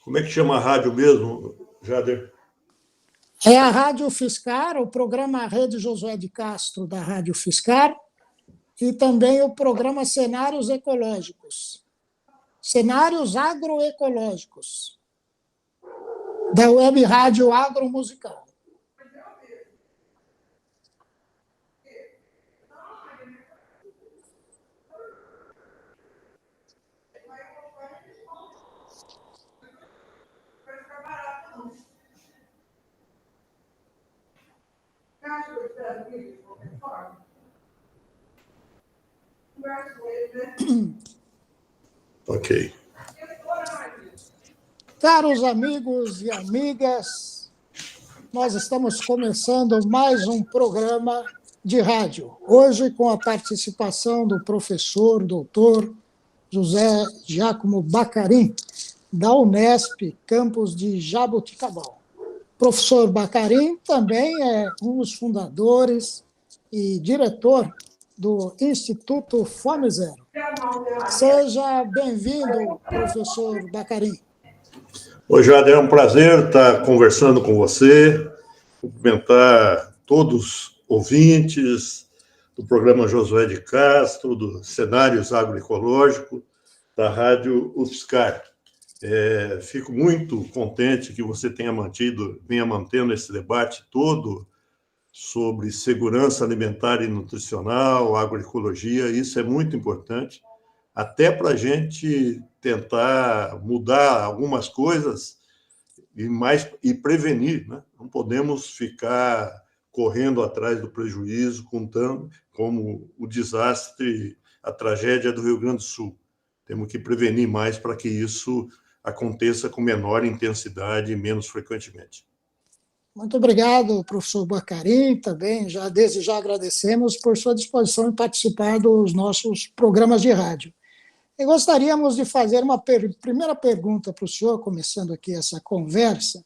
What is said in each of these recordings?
Como é que chama a rádio mesmo, Jader? É a Rádio Fiscar, o programa Rede Josué de Castro da Rádio Fiscar, e também o programa Cenários Ecológicos, Cenários Agroecológicos, da Web Rádio Agromusical. Ok. Caros amigos e amigas, nós estamos começando mais um programa de rádio. Hoje, com a participação do professor, doutor José Giacomo Bacarin, da Unesp, campus de Jaboticabal. Professor Bacarin também é um dos fundadores e diretor do Instituto Fome Zero. Seja bem-vindo, professor Bacarin. Oi, Jader, é um prazer estar conversando com você, cumprimentar todos os ouvintes do programa Josué de Castro, do Cenários Agroecológicos, da Rádio UFSCar. Fico muito contente que você venha mantendo esse debate todo sobre segurança alimentar e nutricional, agroecologia. Isso é muito importante, até para a gente tentar mudar algumas coisas e prevenir, né? Não podemos ficar correndo atrás do prejuízo, contando como o desastre, a tragédia do Rio Grande do Sul. Temos que prevenir mais para que isso aconteça com menor intensidade e menos frequentemente. Muito obrigado, professor Bacarin, também desde já agradecemos por sua disposição em participar dos nossos programas de rádio. E gostaríamos de fazer uma primeira pergunta para o senhor, começando aqui essa conversa,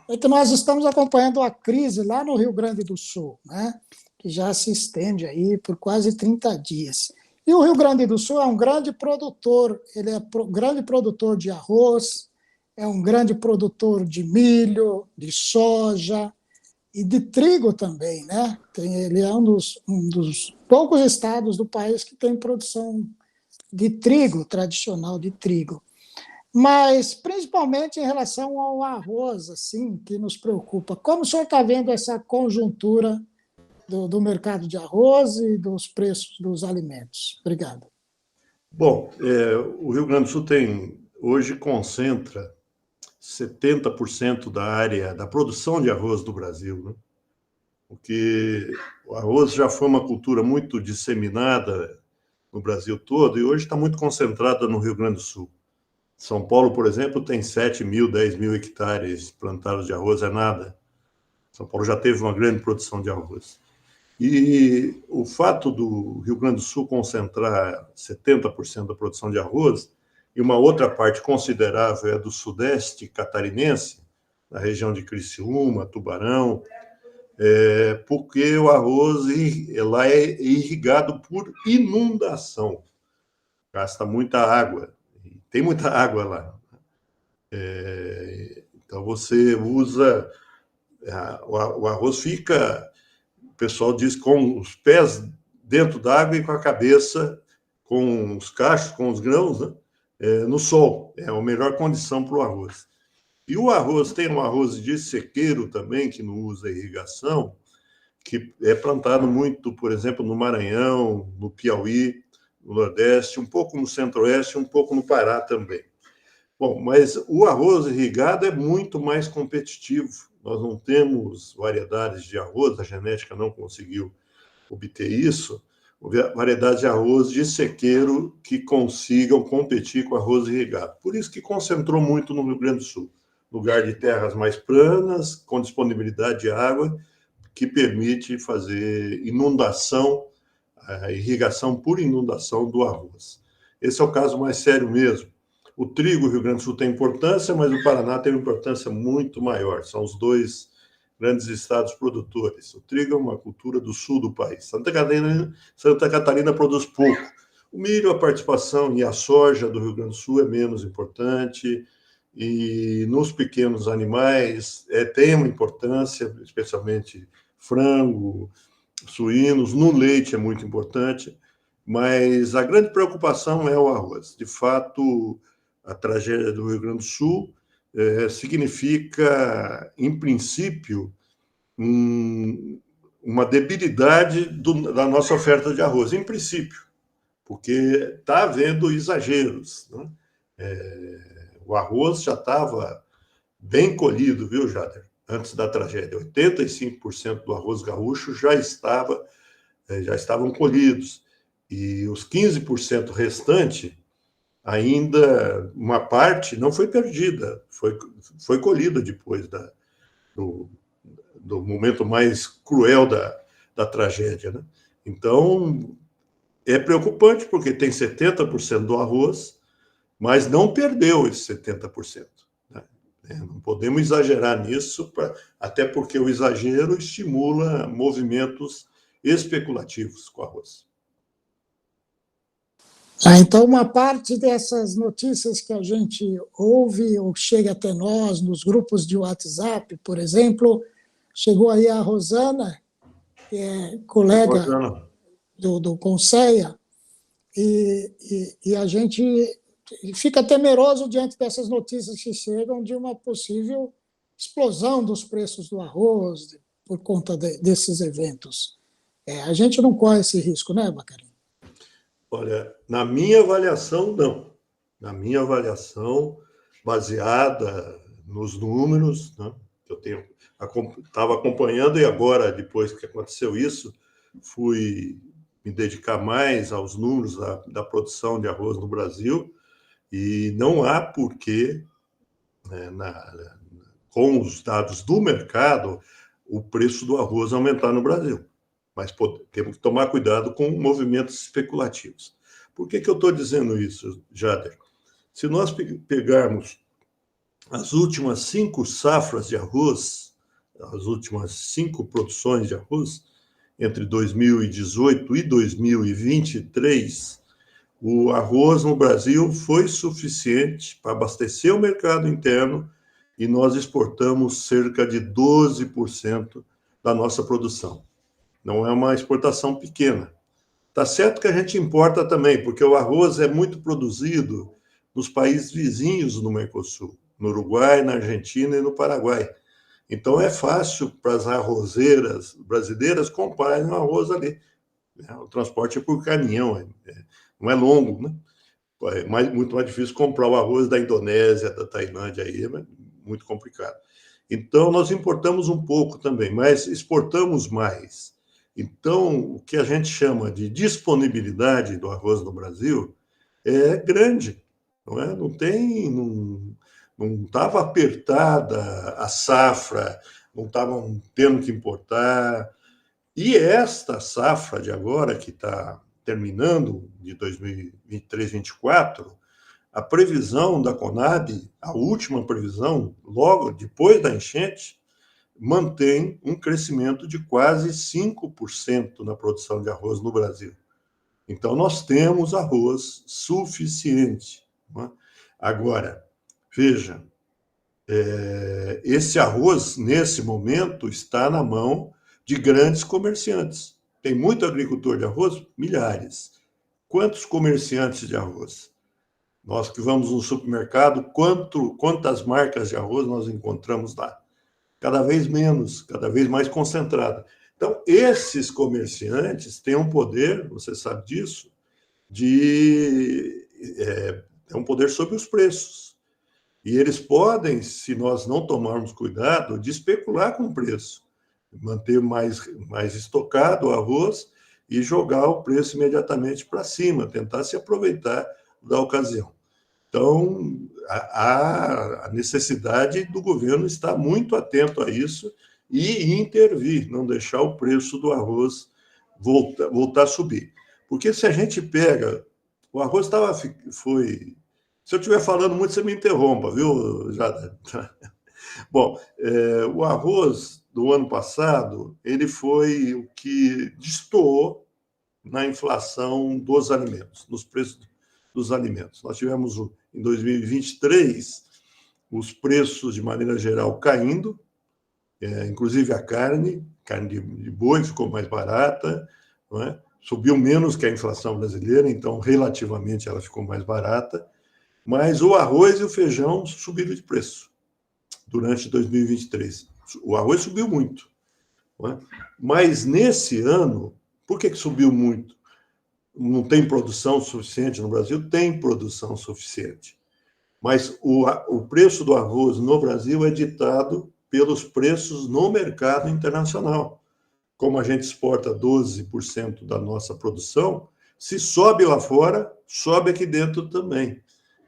é que nós estamos acompanhando a crise lá no Rio Grande do Sul, né, que já se estende aí por quase 30 dias. E o Rio Grande do Sul é um grande produtor, ele é grande produtor de arroz, é um grande produtor de milho, de soja e de trigo também, né? Ele é um dos poucos estados do país que tem produção de trigo, tradicional de trigo. Mas, principalmente em relação ao arroz, assim, que nos preocupa. Como o senhor está vendo essa conjuntura do mercado de arroz e dos preços dos alimentos? Obrigado. Bom, o Rio Grande do Sul hoje concentra 70% da área da produção de arroz do Brasil, né? Porque o arroz já foi uma cultura muito disseminada no Brasil todo e hoje está muito concentrada no Rio Grande do Sul. São Paulo, por exemplo, tem 7.000, 10.000 hectares plantados de arroz, é nada. São Paulo já teve uma grande produção de arroz. E o fato do Rio Grande do Sul concentrar 70% da produção de arroz e uma outra parte considerável é do sudeste catarinense, na região de Criciúma, Tubarão, porque o arroz lá é irrigado por inundação, gasta muita água, tem muita água lá. Então você usa, o arroz fica, o pessoal diz, com os pés dentro d'água e com a cabeça, com os cachos, com os grãos, né? No sol, é a melhor condição para o arroz. E o arroz, tem um arroz de sequeiro também, que não usa irrigação, que é plantado muito, por exemplo, no Maranhão, no Piauí, no Nordeste, um pouco no Centro-Oeste, um pouco no Pará também. Bom, mas o arroz irrigado é muito mais competitivo. Nós não temos variedades de arroz, a genética não conseguiu obter isso, variedades de arroz de sequeiro que consigam competir com arroz irrigado. Por isso que concentrou muito no Rio Grande do Sul, lugar de terras mais planas, com disponibilidade de água, que permite fazer inundação, a irrigação por inundação do arroz. Esse é o caso mais sério mesmo. O trigo, o Rio Grande do Sul tem importância, mas o Paraná tem uma importância muito maior. São os dois grandes estados produtores. O trigo é uma cultura do sul do país. Santa Catarina produz pouco. O milho, a participação e a soja do Rio Grande do Sul é menos importante, e nos pequenos animais tem uma importância, especialmente frango, suínos, no leite é muito importante, mas a grande preocupação é o arroz. De fato, a tragédia do Rio Grande do Sul significa, em princípio, uma debilidade da nossa oferta de arroz, em princípio, porque está havendo exageros, né? O arroz já estava bem colhido, viu, Jader? Antes da tragédia, 85% do arroz gaúcho já estavam colhidos, e os 15% restante, ainda uma parte não foi perdida, foi colhida depois do momento mais cruel da tragédia, né? Então, é preocupante, porque tem 70% do arroz, mas não perdeu esses 70%. Né? Não podemos exagerar nisso, até porque o exagero estimula movimentos especulativos com o arroz. Então, uma parte dessas notícias que a gente ouve ou chega até nós nos grupos de WhatsApp, por exemplo, chegou aí a Rosana, que é colega do Conceia, e a gente fica temeroso diante dessas notícias que chegam de uma possível explosão dos preços do arroz por conta desses eventos. A gente não corre esse risco, né, Bacarin? Olha, na minha avaliação, não. Na minha avaliação, baseada nos números, né, que eu estava acompanhando, e agora, depois que aconteceu isso, fui me dedicar mais aos números da produção de arroz no Brasil, e não há porquê, né, com os dados do mercado, o preço do arroz aumentar no Brasil. Mas temos que tomar cuidado com movimentos especulativos. Por que eu estou dizendo isso, Jader? Se nós pegarmos as últimas 5 safras de arroz, as últimas 5 produções de arroz, entre 2018 e 2023, o arroz no Brasil foi suficiente para abastecer o mercado interno, e nós exportamos cerca de 12% da nossa produção. Não é uma exportação pequena. Tá certo que a gente importa também, porque o arroz é muito produzido nos países vizinhos do Mercosul, no Uruguai, na Argentina e no Paraguai. Então é fácil para as arrozeiras brasileiras comprarem o arroz ali. O transporte é por caminhão, não é longo, né? É muito mais difícil comprar o arroz da Indonésia, da Tailândia, aí é muito complicado. Então, nós importamos um pouco também, mas exportamos mais. Então, o que a gente chama de disponibilidade do arroz no Brasil é grande, não é? Não estava apertada a safra, não estavam tendo que importar. E esta safra de agora, que está terminando, de 2023, 2024, a previsão da Conab, a última previsão, logo depois da enchente, mantém um crescimento de quase 5% na produção de arroz no Brasil. Então, nós temos arroz suficiente. Né? Agora, veja, esse arroz, nesse momento, está na mão de grandes comerciantes. Tem muito agricultor de arroz? Milhares. Quantos comerciantes de arroz? Nós que vamos no supermercado, quantas marcas de arroz nós encontramos lá? Cada vez menos, cada vez mais concentrada. Então, esses comerciantes têm um poder, você sabe disso, é um poder sobre os preços. E eles podem, se nós não tomarmos cuidado, de especular com o preço, manter mais estocado o arroz e jogar o preço imediatamente para cima, tentar se aproveitar da ocasião. Então, há a necessidade do governo estar muito atento a isso e intervir, não deixar o preço do arroz voltar a subir. Porque se a gente pega... O arroz foi... Se eu estiver falando muito, você me interrompa, viu, Jada? Bom, o arroz do ano passado, ele foi o que destoou na inflação dos alimentos, nos preços dos alimentos. Nós tivemos, em 2023, os preços, de maneira geral, caindo, inclusive a carne de boi ficou mais barata, não é? Subiu menos que a inflação brasileira, então, relativamente, ela ficou mais barata, mas o arroz e o feijão subiram de preço durante 2023. O arroz subiu muito, não é? Mas nesse ano, por que subiu muito? Não tem produção suficiente no Brasil? Tem produção suficiente. Mas o preço do arroz no Brasil é ditado pelos preços no mercado internacional. Como a gente exporta 12% da nossa produção, se sobe lá fora, sobe aqui dentro também.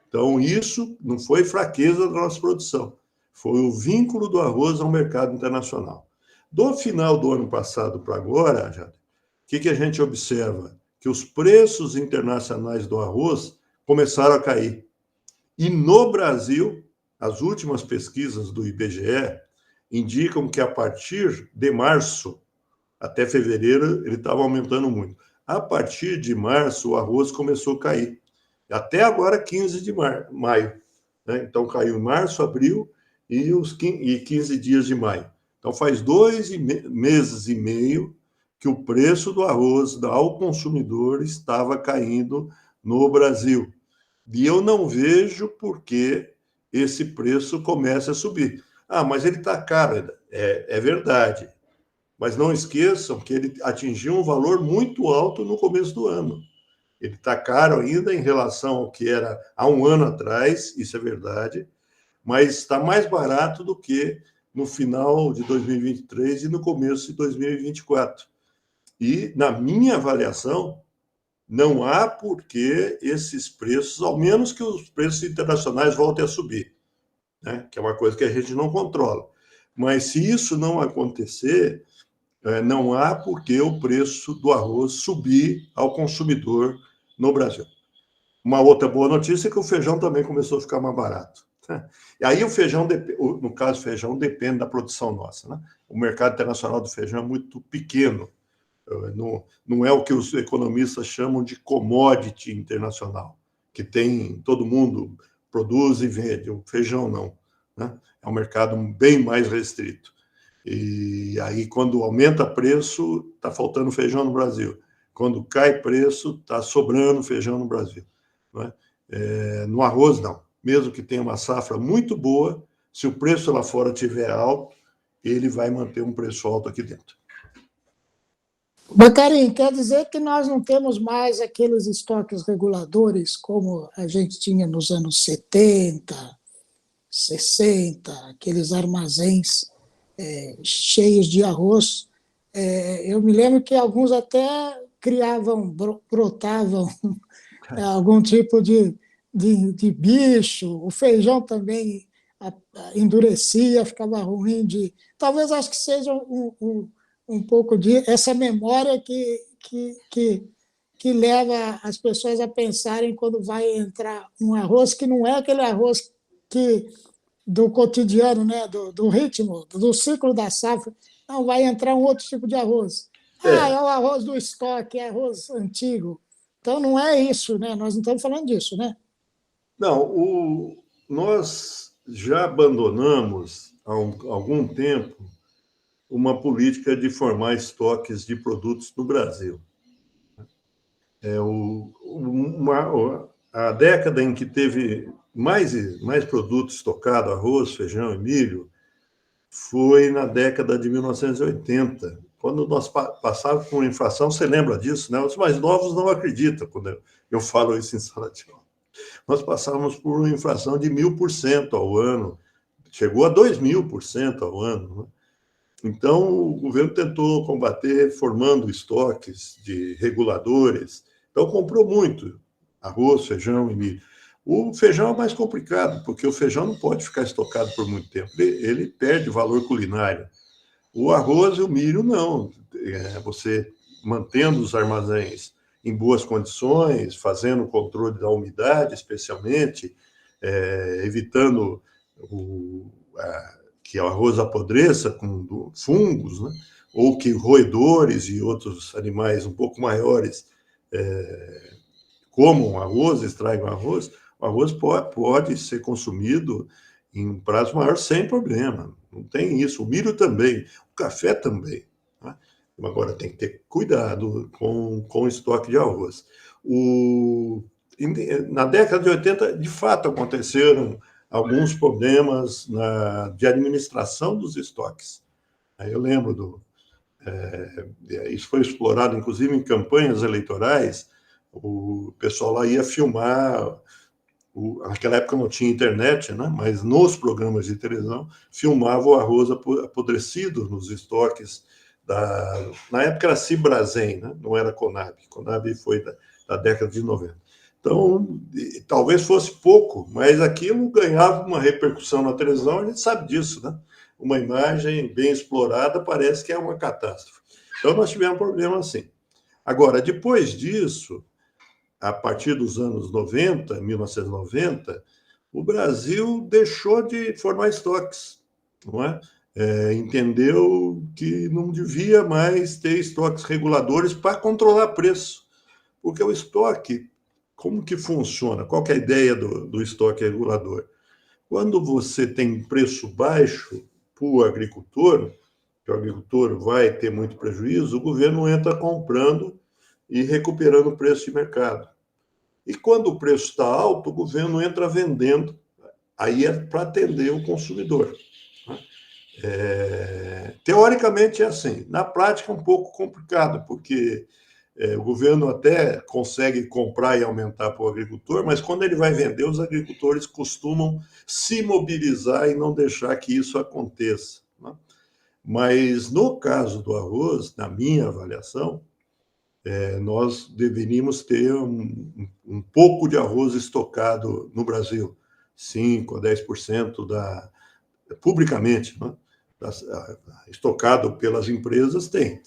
Então, isso não foi fraqueza da nossa produção, foi o vínculo do arroz ao mercado internacional. Do final do ano passado para agora, Jade, o que a gente observa? Que os preços internacionais do arroz começaram a cair. E no Brasil, as últimas pesquisas do IBGE indicam que a partir de março até fevereiro ele estava aumentando muito. A partir de março, o arroz começou a cair. Até agora, 15 de maio. Né? Então, caiu em março, abril e 15 dias de maio. Então, faz 2 meses e meio que o preço do arroz ao consumidor estava caindo no Brasil. E eu não vejo por que esse preço comece a subir. Ah, mas ele está caro. É verdade. Mas não esqueçam que ele atingiu um valor muito alto no começo do ano. Ele está caro ainda em relação ao que era há um ano atrás, isso é verdade, mas está mais barato do que no final de 2023 e no começo de 2024. E, na minha avaliação, não há por que esses preços, ao menos que os preços internacionais voltem a subir, né? Que é uma coisa que a gente não controla. Mas se isso não acontecer, não há por que o preço do arroz subir ao consumidor no Brasil. Uma outra boa notícia é que o feijão também começou a ficar mais barato. E aí o feijão, no caso, o feijão depende da produção nossa, né? O mercado internacional do feijão é muito pequeno. Não é o que os economistas chamam de commodity internacional, que tem, todo mundo produz e vende. O feijão não, né? É um mercado bem mais restrito. E aí, quando aumenta preço, está faltando feijão no Brasil. Quando cai preço, está sobrando feijão no Brasil. Não é? No arroz, não. Mesmo que tenha uma safra muito boa, se o preço lá fora estiver alto, ele vai manter um preço alto aqui dentro. Bacarim, quer dizer que nós não temos mais aqueles estoques reguladores como a gente tinha nos anos 70, 60, aqueles armazéns cheios de arroz. Eu me lembro que alguns até brotavam algum tipo de bicho, o feijão também endurecia, ficava ruim. Talvez acho que seja um pouco de essa memória que leva as pessoas a pensarem quando vai entrar um arroz que não é aquele arroz do cotidiano, né, do ritmo, do ciclo da safra. Não, vai entrar um outro tipo de arroz. É o arroz do estoque, é arroz antigo. Então, não é isso, né? Nós não estamos falando disso, né? Não, nós já abandonamos há algum tempo uma política de formar estoques de produtos no Brasil. A década em que teve mais produtos estocados, arroz, feijão e milho, foi na década de 1980, quando nós passávamos por uma inflação. Você lembra disso, né? Os mais novos não acreditam quando eu falo isso em sala de aula. Nós passávamos por uma inflação de 1.000% ao ano, chegou a 2.000% ao ano, né? Então, o governo tentou combater formando estoques de reguladores. Então, comprou muito arroz, feijão e milho. O feijão é mais complicado, porque o feijão não pode ficar estocado por muito tempo. Ele perde valor culinário. O arroz e o milho, não. Você mantendo os armazéns em boas condições, fazendo o controle da umidade, especialmente, evitando que o arroz apodreça com fungos, né? Ou que roedores e outros animais um pouco maiores comam arroz, estragam arroz. O arroz pode ser consumido em um prazo maior sem problema. Não tem isso. O milho também, o café também. Né? Agora, tem que ter cuidado com o estoque de arroz. Na década de 80, de fato, aconteceram alguns problemas de administração dos estoques. Aí eu lembro isso foi explorado, inclusive, em campanhas eleitorais. O pessoal lá ia filmar. Naquela época não tinha internet, né? Mas nos programas de televisão filmava o arroz apodrecido nos estoques. Na época era Cibrazen, né? Não era Conab. Conab foi da década de 90. Então, talvez fosse pouco, mas aquilo ganhava uma repercussão na televisão, a gente sabe disso, né? Uma imagem bem explorada parece que é uma catástrofe. Então, nós tivemos um problema assim. Agora, depois disso, a partir dos anos 90, 1990, o Brasil deixou de formar estoques, não é? Entendeu que não devia mais ter estoques reguladores para controlar preço, porque o estoque, como que funciona? Qual que é a ideia do estoque regulador? Quando você tem preço baixo para o agricultor, que o agricultor vai ter muito prejuízo, o governo entra comprando e recuperando o preço de mercado. E quando o preço está alto, o governo entra vendendo, aí é para atender o consumidor. Teoricamente é assim, na prática é um pouco complicado, porque o governo até consegue comprar e aumentar para o agricultor, mas quando ele vai vender, os agricultores costumam se mobilizar e não deixar que isso aconteça. Né? Mas no caso do arroz, na minha avaliação, nós deveríamos ter um pouco de arroz estocado no Brasil, 5% a 10% publicamente, né? Estocado pelas empresas, tem.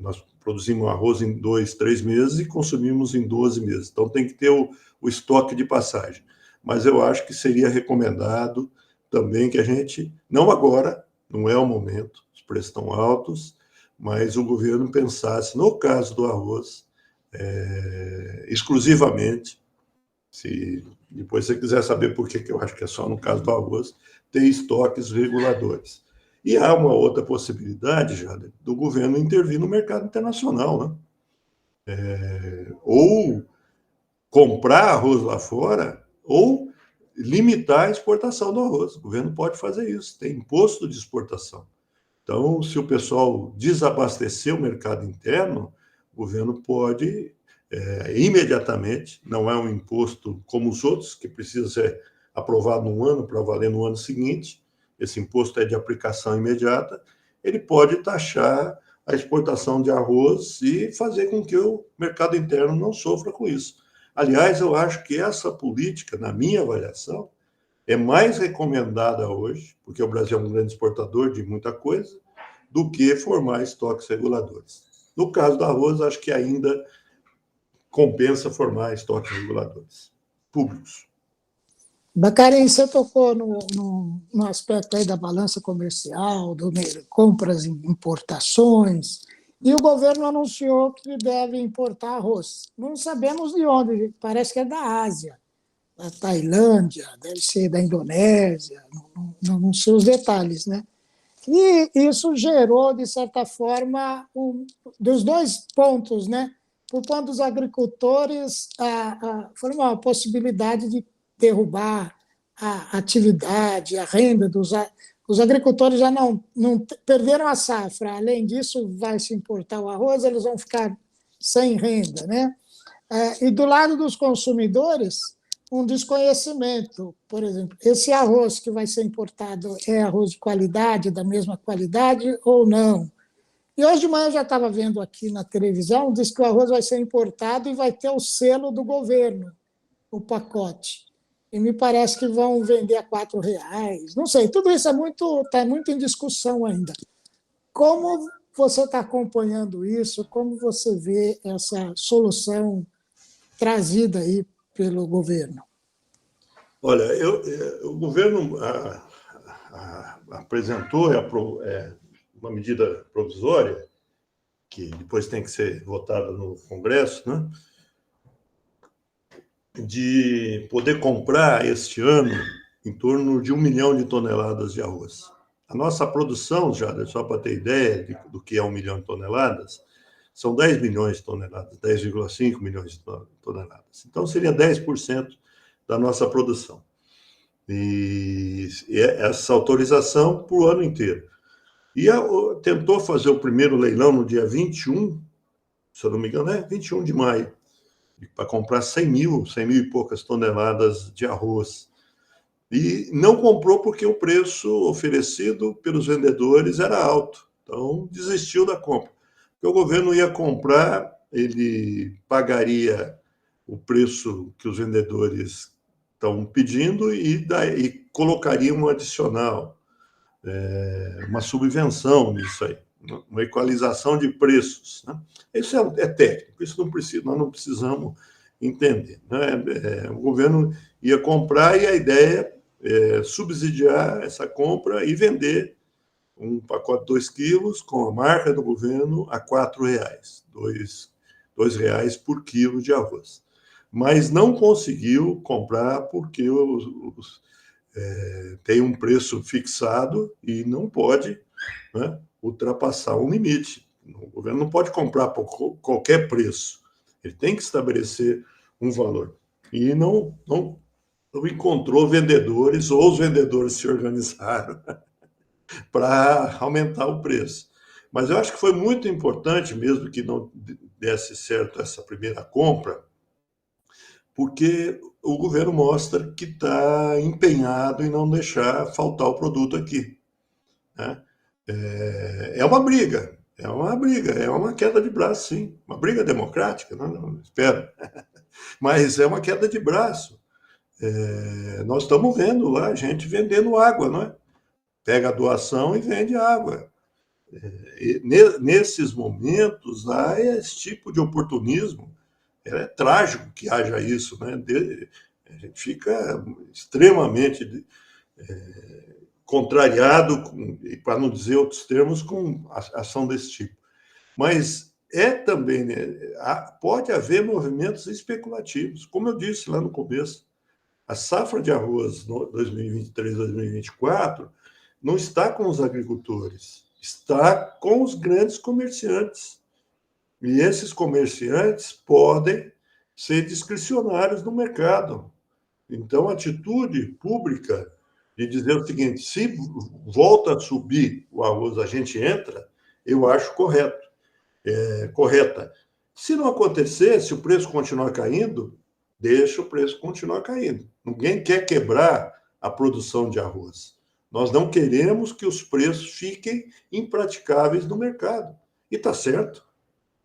Nós produzimos arroz em 2, 3 meses e consumimos em 12 meses. Então, tem que ter o estoque de passagem. Mas eu acho que seria recomendado também que a gente, não agora, não é o momento, os preços estão altos, mas o governo pensasse, no caso do arroz, exclusivamente, se depois você quiser saber por que eu acho que é só no caso do arroz, ter estoques reguladores. E há uma outra possibilidade, já do governo intervir no mercado internacional, né? Ou comprar arroz lá fora, ou limitar a exportação do arroz. O governo pode fazer isso, tem imposto de exportação. Então, se o pessoal desabastecer o mercado interno, o governo pode imediatamente, não é um imposto como os outros, que precisa ser aprovado num ano para valer no ano seguinte, esse imposto é de aplicação imediata, ele pode taxar a exportação de arroz e fazer com que o mercado interno não sofra com isso. Aliás, eu acho que essa política, na minha avaliação, é mais recomendada hoje, porque o Brasil é um grande exportador de muita coisa, do que formar estoques reguladores. No caso do arroz, acho que ainda compensa formar estoques reguladores públicos. Bacarin, você tocou no aspecto aí da balança comercial, compras e importações, e o governo anunciou que deve importar arroz. Não sabemos de onde, parece que é da Ásia, da Tailândia, deve ser da Indonésia, não sei os detalhes, né? E isso gerou, de certa forma, dos dois pontos, né? Por ponto dos agricultores, foi uma possibilidade de derrubar a atividade, a renda os agricultores já não perderam a safra. Além disso, vai se importar o arroz, eles vão ficar sem renda, né? E do lado dos consumidores, um desconhecimento. Por exemplo, esse arroz que vai ser importado é arroz de qualidade, da mesma qualidade ou não? E hoje de manhã eu já estava vendo aqui na televisão, diz que o arroz vai ser importado e vai ter o selo do governo, o pacote. E me parece que vão vender a R$ 4. Não sei, tudo isso está muito em discussão ainda. Como você está acompanhando isso? Como você vê essa solução trazida aí pelo governo? Olha, o governo apresentou uma medida provisória, que depois tem que ser votada no Congresso, né, de poder comprar este ano em torno de 1 milhão de toneladas de arroz. A nossa produção, já só para ter ideia do que é 1 milhão de toneladas, são 10 milhões de toneladas, 10,5 milhões de toneladas. Então, seria 10% da nossa produção. E essa autorização para o ano inteiro. E tentou fazer o primeiro leilão no dia 21, se eu não me engano, 21 de maio, para comprar 100 mil e poucas toneladas de arroz. E não comprou porque o preço oferecido pelos vendedores era alto. Então, desistiu da compra. Porque o governo ia comprar, ele pagaria o preço que os vendedores estão pedindo e colocaria um adicional, uma subvenção nisso aí, uma equalização de preços. Né? Isso é técnico, isso nós não precisamos entender. Né? O governo ia comprar e a ideia é subsidiar essa compra e vender um pacote de 2 quilos com a marca do governo a R$ 4,00, R$ 2 por quilo de arroz. Mas não conseguiu comprar porque tem um preço fixado e não pode, né, ultrapassar um limite. O governo não pode comprar por qualquer preço. Ele tem que estabelecer um valor. E não encontrou vendedores, ou os vendedores se organizaram para aumentar o preço. Mas eu acho que foi muito importante, mesmo que não desse certo essa primeira compra, porque o governo mostra que está empenhado em não deixar faltar o produto aqui. Né? É uma briga, é uma queda de braço, sim. Uma briga democrática, não espero. Mas é uma queda de braço. Nós estamos vendo lá gente vendendo água, não é? Pega a doação e vende água. Nesses momentos, há esse tipo de oportunismo. É trágico que haja isso, né? A gente fica extremamente contrariado, e para não dizer outros termos, com ação desse tipo. Mas também, né, pode haver movimentos especulativos, como eu disse lá no começo. A safra de arroz 2023, 2024 não está com os agricultores, está com os grandes comerciantes. E esses comerciantes podem ser discricionários no mercado. Então, a atitude pública de dizer o seguinte: se volta a subir o arroz, a gente entra, eu acho correta. Se não acontecer, se o preço continuar caindo, deixa o preço continuar caindo. Ninguém quer quebrar a produção de arroz. Nós não queremos que os preços fiquem impraticáveis no mercado. E está certo.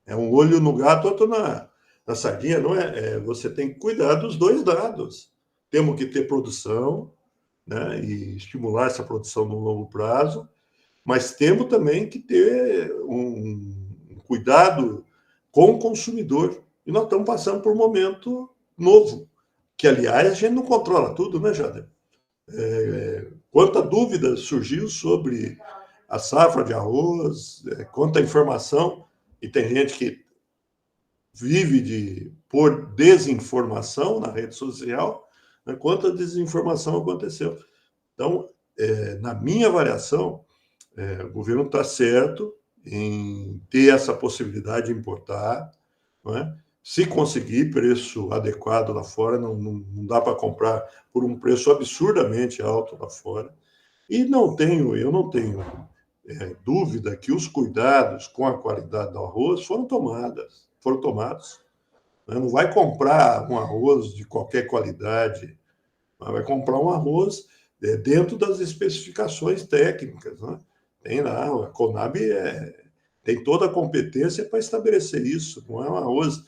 É um olho no gato, outro na sardinha, não é? Você tem que cuidar dos dois lados. Temos que ter produção, né, e estimular essa produção no longo prazo, mas temos também que ter um cuidado com o consumidor. E nós estamos passando por um momento novo, que, aliás, a gente não controla tudo, né, Jader? Quanta dúvida surgiu sobre a safra de arroz, quanta informação, e tem gente que vive por desinformação na rede social, né, quanta desinformação aconteceu. Então, na minha avaliação, o governo está certo em ter essa possibilidade de importar, não é? Se conseguir preço adequado lá fora, não dá para comprar por um preço absurdamente alto lá fora. E eu não tenho dúvida que os cuidados com a qualidade do arroz foram tomados. Não vai comprar um arroz de qualquer qualidade, vai comprar um arroz dentro das especificações técnicas. Né? Tem lá, a Conab tem toda a competência para estabelecer isso. Não é um arroz,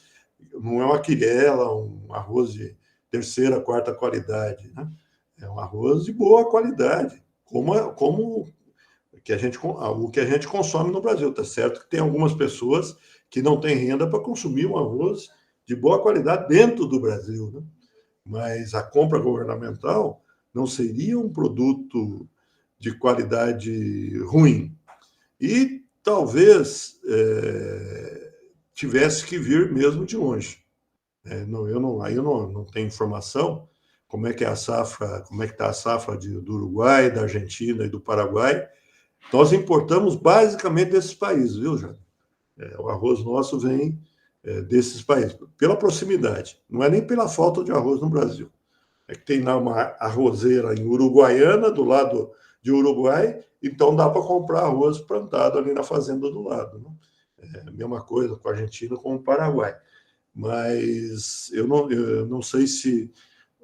não é uma quirela, um arroz de terceira, quarta qualidade. Né? É um arroz de boa qualidade, como o que a gente consome no Brasil. Está certo que tem algumas pessoas que não têm renda para consumir um arroz de boa qualidade dentro do Brasil. Né? Mas a compra governamental não seria um produto de qualidade ruim. E talvez tivesse que vir mesmo de longe. Eu não tenho informação como é que é a safra, como é que está a safra do Uruguai, da Argentina e do Paraguai. Nós importamos basicamente desses países, viu, Jânio? O arroz nosso vem desses países, pela proximidade. Não é nem pela falta de arroz no Brasil. É que tem lá uma arrozeira em Uruguaiana, do lado de Uruguai, então dá para comprar arroz plantado ali na fazenda do lado. Né? É a mesma coisa com a Argentina, com o Paraguai. Mas eu não sei se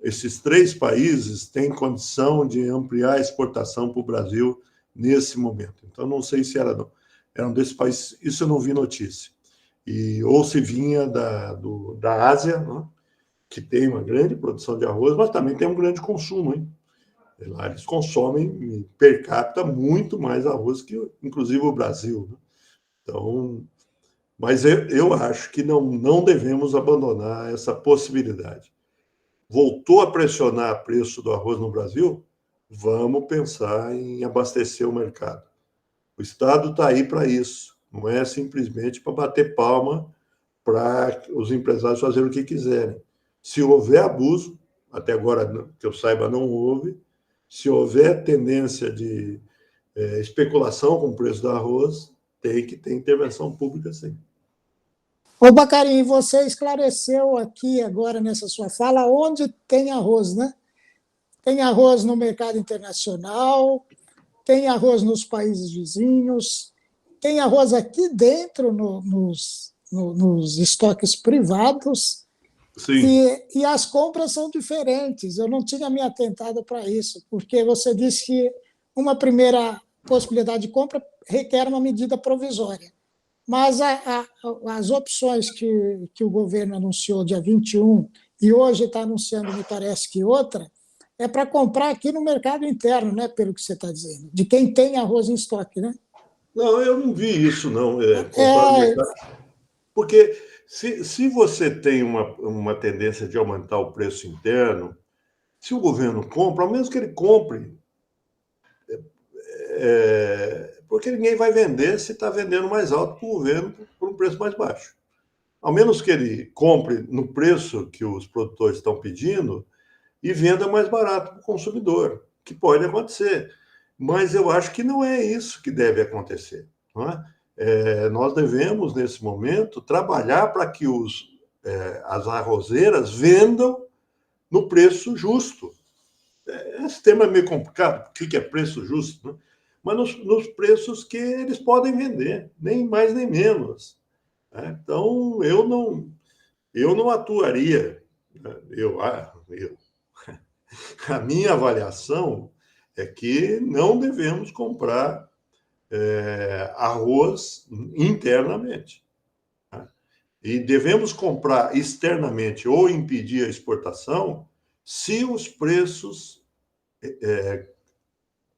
esses 3 países têm condição de ampliar a exportação para o Brasil nesse momento. Então, não sei se eram desses países, isso eu não vi notícia. Ou se vinha da Ásia, né? Que tem uma grande produção de arroz, mas também tem um grande consumo. Hein? Lá eles consomem per capita muito mais arroz que, inclusive, o Brasil. Né? Então, mas eu acho que não devemos abandonar essa possibilidade. Voltou a pressionar o preço do arroz no Brasil? Vamos pensar em abastecer o mercado. O Estado está aí para isso, não é simplesmente para bater palma para os empresários fazerem o que quiserem. Se houver abuso, até agora, que eu saiba, não houve, se houver tendência de especulação com o preço do arroz, tem que ter intervenção pública, sim. Ô, Bacarim, você esclareceu aqui agora nessa sua fala onde tem arroz, né? Tem arroz no mercado internacional, tem arroz nos países vizinhos, tem arroz aqui dentro nos estoques privados, e as compras são diferentes. Eu não tinha me atentado para isso, porque você disse que uma primeira possibilidade de compra requer uma medida provisória. Mas as opções que o governo anunciou dia 21 e hoje está anunciando, me parece que outra, é para comprar aqui no mercado interno, né, pelo que você está dizendo, de quem tem arroz em estoque, né? Não, eu não vi isso, não. Comprar no mercado. Porque se você tem uma tendência de aumentar o preço interno, se o governo compra, ao menos que ele compre, porque ninguém vai vender se está vendendo mais alto para o governo por um preço mais baixo. Ao menos que ele compre no preço que os produtores estão pedindo e venda mais barato para o consumidor, que pode acontecer. Mas eu acho que não é isso que deve acontecer. Não é? Nós devemos, nesse momento, trabalhar para que as arrozeiras vendam no preço justo. Esse tema é meio complicado, o que é preço justo? Né? Mas nos preços que eles podem vender, nem mais nem menos. Né? Então, eu não atuaria. Né? A minha avaliação é que não devemos comprar arroz internamente. Né? E devemos comprar externamente ou impedir a exportação se os preços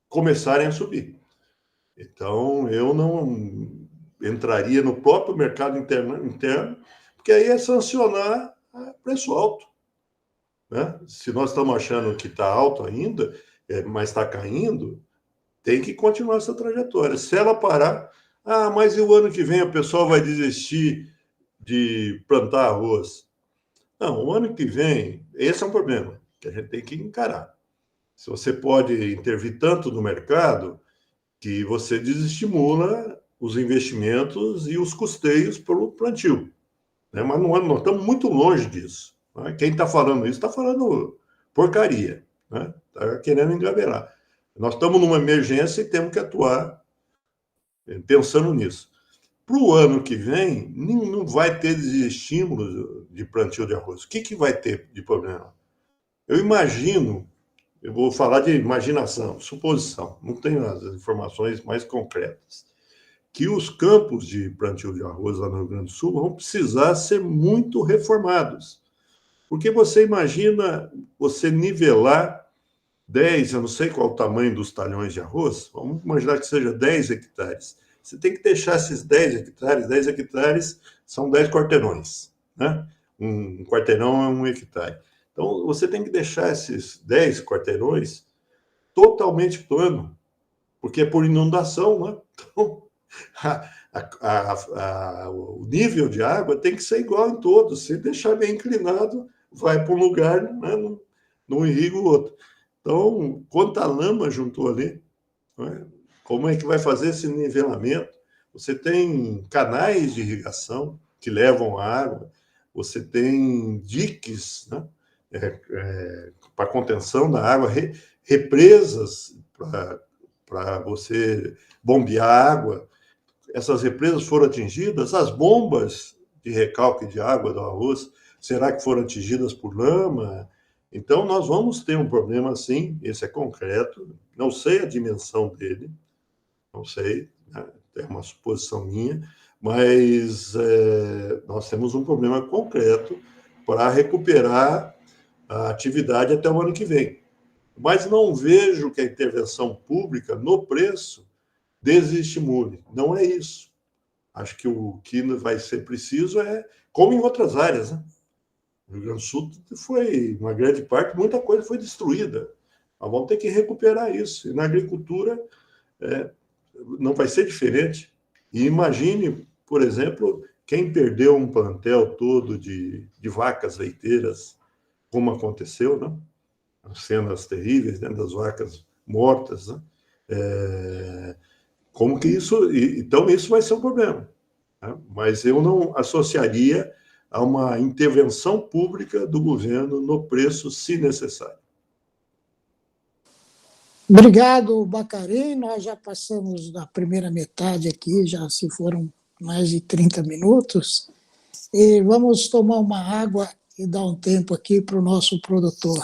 começarem a subir. Então, eu não entraria no próprio mercado interno, porque aí é sancionar preço alto. Né? Se nós estamos achando que está alto ainda, mas está caindo, tem que continuar essa trajetória. Se ela parar, mas e o ano que vem o pessoal vai desistir de plantar arroz? Não, o ano que vem, esse é um problema que a gente tem que encarar. Se você pode intervir tanto no mercado que você desestimula os investimentos e os custeios pelo plantio. Né? Mas nós estamos muito longe disso. Né? Quem está falando isso está falando porcaria. Né? Está querendo engaverar. Nós estamos numa emergência e temos que atuar pensando nisso. Para o ano que vem, não vai ter estímulos de plantio de arroz. O que vai ter de problema? Eu imagino, eu vou falar de imaginação, suposição, não tenho as informações mais concretas, que os campos de plantio de arroz lá no Rio Grande do Sul vão precisar ser muito reformados. Porque você imagina você nivelar 10, eu não sei qual o tamanho dos talhões de arroz, vamos imaginar que seja 10 hectares. Você tem que deixar esses 10 hectares são 10 quarteirões. Né? Um quarteirão é 1 hectare. Então, você tem que deixar esses 10 quarteirões totalmente plano, porque é por inundação, né? Então, o nível de água tem que ser igual em todos. Se deixar bem inclinado, vai para um lugar, né? não irriga o outro. Então, quanta lama juntou ali, não é? Como é que vai fazer esse nivelamento? Você tem canais de irrigação que levam água, você tem diques, né? Para contenção da água, represas para você bombear água. Essas represas foram atingidas, as bombas de recalque de água do arroz, será que foram atingidas por lama? Então, nós vamos ter um problema, sim, esse é concreto, não sei a dimensão dele, não sei, né? É uma suposição minha, mas nós temos um problema concreto para recuperar a atividade até o ano que vem. Mas não vejo que a intervenção pública no preço desestimule. Não é isso. Acho que o que vai ser preciso é, como em outras áreas, né? O Rio Grande do Sul foi, uma grande parte, muita coisa foi destruída. Nós vamos ter que recuperar isso. E na agricultura não vai ser diferente. E imagine, por exemplo, quem perdeu um plantel todo de vacas leiteiras, como aconteceu, né? As cenas terríveis, né, das vacas mortas, né? Como que isso... Então, isso vai ser um problema, né? Mas eu não associaria a uma intervenção pública do governo no preço, se necessário. Obrigado, Bacarim. Nós já passamos da primeira metade aqui, já se foram mais de 30 minutos. E vamos tomar uma água e dar um tempo aqui para o nosso produtor.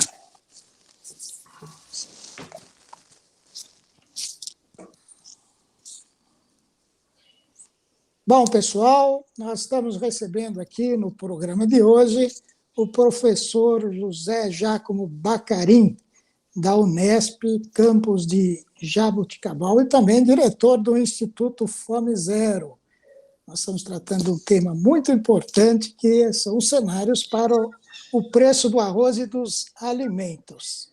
Bom, pessoal, nós estamos recebendo aqui no programa de hoje o professor José Giacomo Bacarim, da Unesp, campus de Jaboticabal, e também diretor do Instituto Fome Zero. Nós estamos tratando de um tema muito importante, que são os cenários para o preço do arroz e dos alimentos.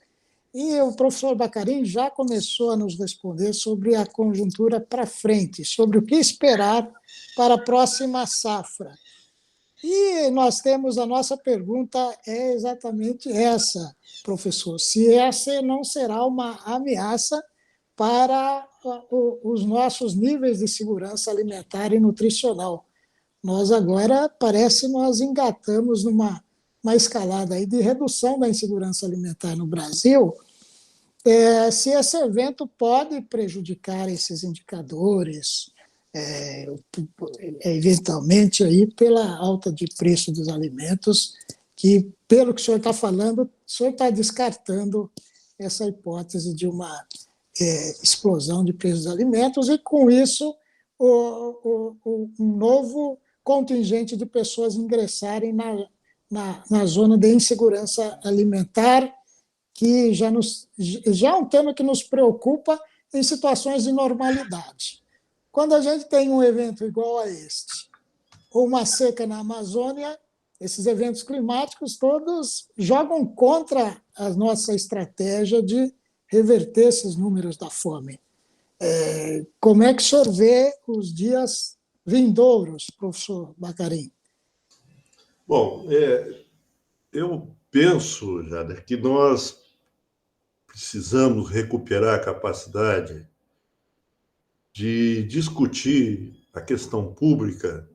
E o professor Bacarim já começou a nos responder sobre a conjuntura para frente, sobre o que esperar para a próxima safra. E nós temos a nossa pergunta é exatamente essa, professor: se essa não será uma ameaça para os nossos níveis de segurança alimentar e nutricional. Nós agora, parece, nós engatamos numa escalada aí de redução da insegurança alimentar no Brasil. Se esse evento pode prejudicar esses indicadores, eventualmente aí pela alta de preço dos alimentos, que, pelo que o senhor está falando, o senhor está descartando essa hipótese de uma explosão de preços dos alimentos, e com isso um novo contingente de pessoas ingressarem na zona de insegurança alimentar, que já é um tema que nos preocupa em situações de normalidade. Quando a gente tem um evento igual a este, ou uma seca na Amazônia, esses eventos climáticos todos jogam contra a nossa estratégia de reverter esses números da fome. Como é que o senhor vê os dias vindouros, professor Bacarim? Bom, eu penso, Jader, que nós precisamos recuperar a capacidade de discutir a questão pública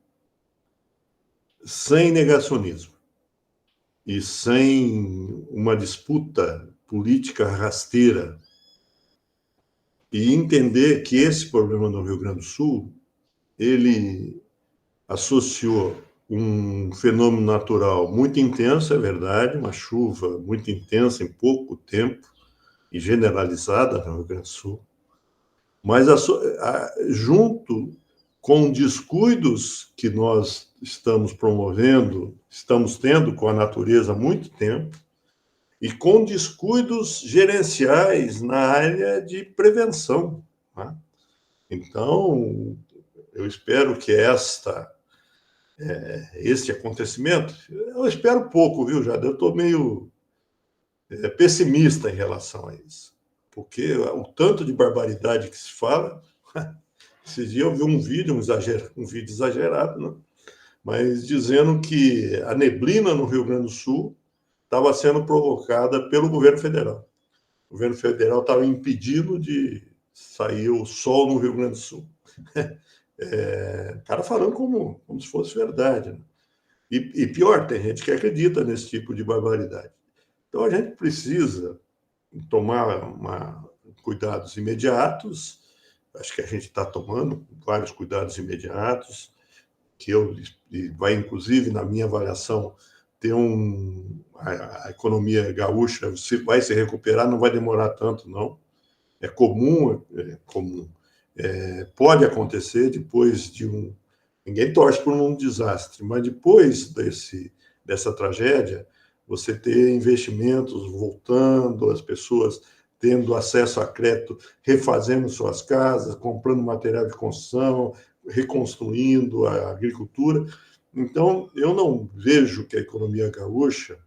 sem negacionismo e sem uma disputa política rasteira, e entender que esse problema no Rio Grande do Sul, ele associou um fenômeno natural muito intenso, é verdade, uma chuva muito intensa em pouco tempo e generalizada no Rio Grande do Sul, mas junto com descuidos que nós estamos promovendo, estamos tendo com a natureza há muito tempo, e com descuidos gerenciais na área de prevenção, né? Então, eu espero que este acontecimento, eu espero pouco, viu, Jade? Eu estou meio pessimista em relação a isso, porque o tanto de barbaridade que se fala... Esses dias eu vi um vídeo exagerado, né? Mas dizendo que a neblina no Rio Grande do Sul estava sendo provocada pelo governo federal. O governo federal estava impedindo de sair o sol no Rio Grande do Sul. O cara falando como se fosse verdade. Né? E pior, tem gente que acredita nesse tipo de barbaridade. Então, a gente precisa tomar cuidados imediatos. Acho que a gente está tomando vários cuidados imediatos, que vai, inclusive, na minha avaliação, ter a economia gaúcha vai se recuperar, não vai demorar tanto, não. É comum. Pode acontecer depois de Ninguém torce por um desastre, mas depois dessa tragédia, você ter investimentos voltando, as pessoas tendo acesso a crédito, refazendo suas casas, comprando material de construção, reconstruindo a agricultura. Então, eu não vejo que a economia gaúcha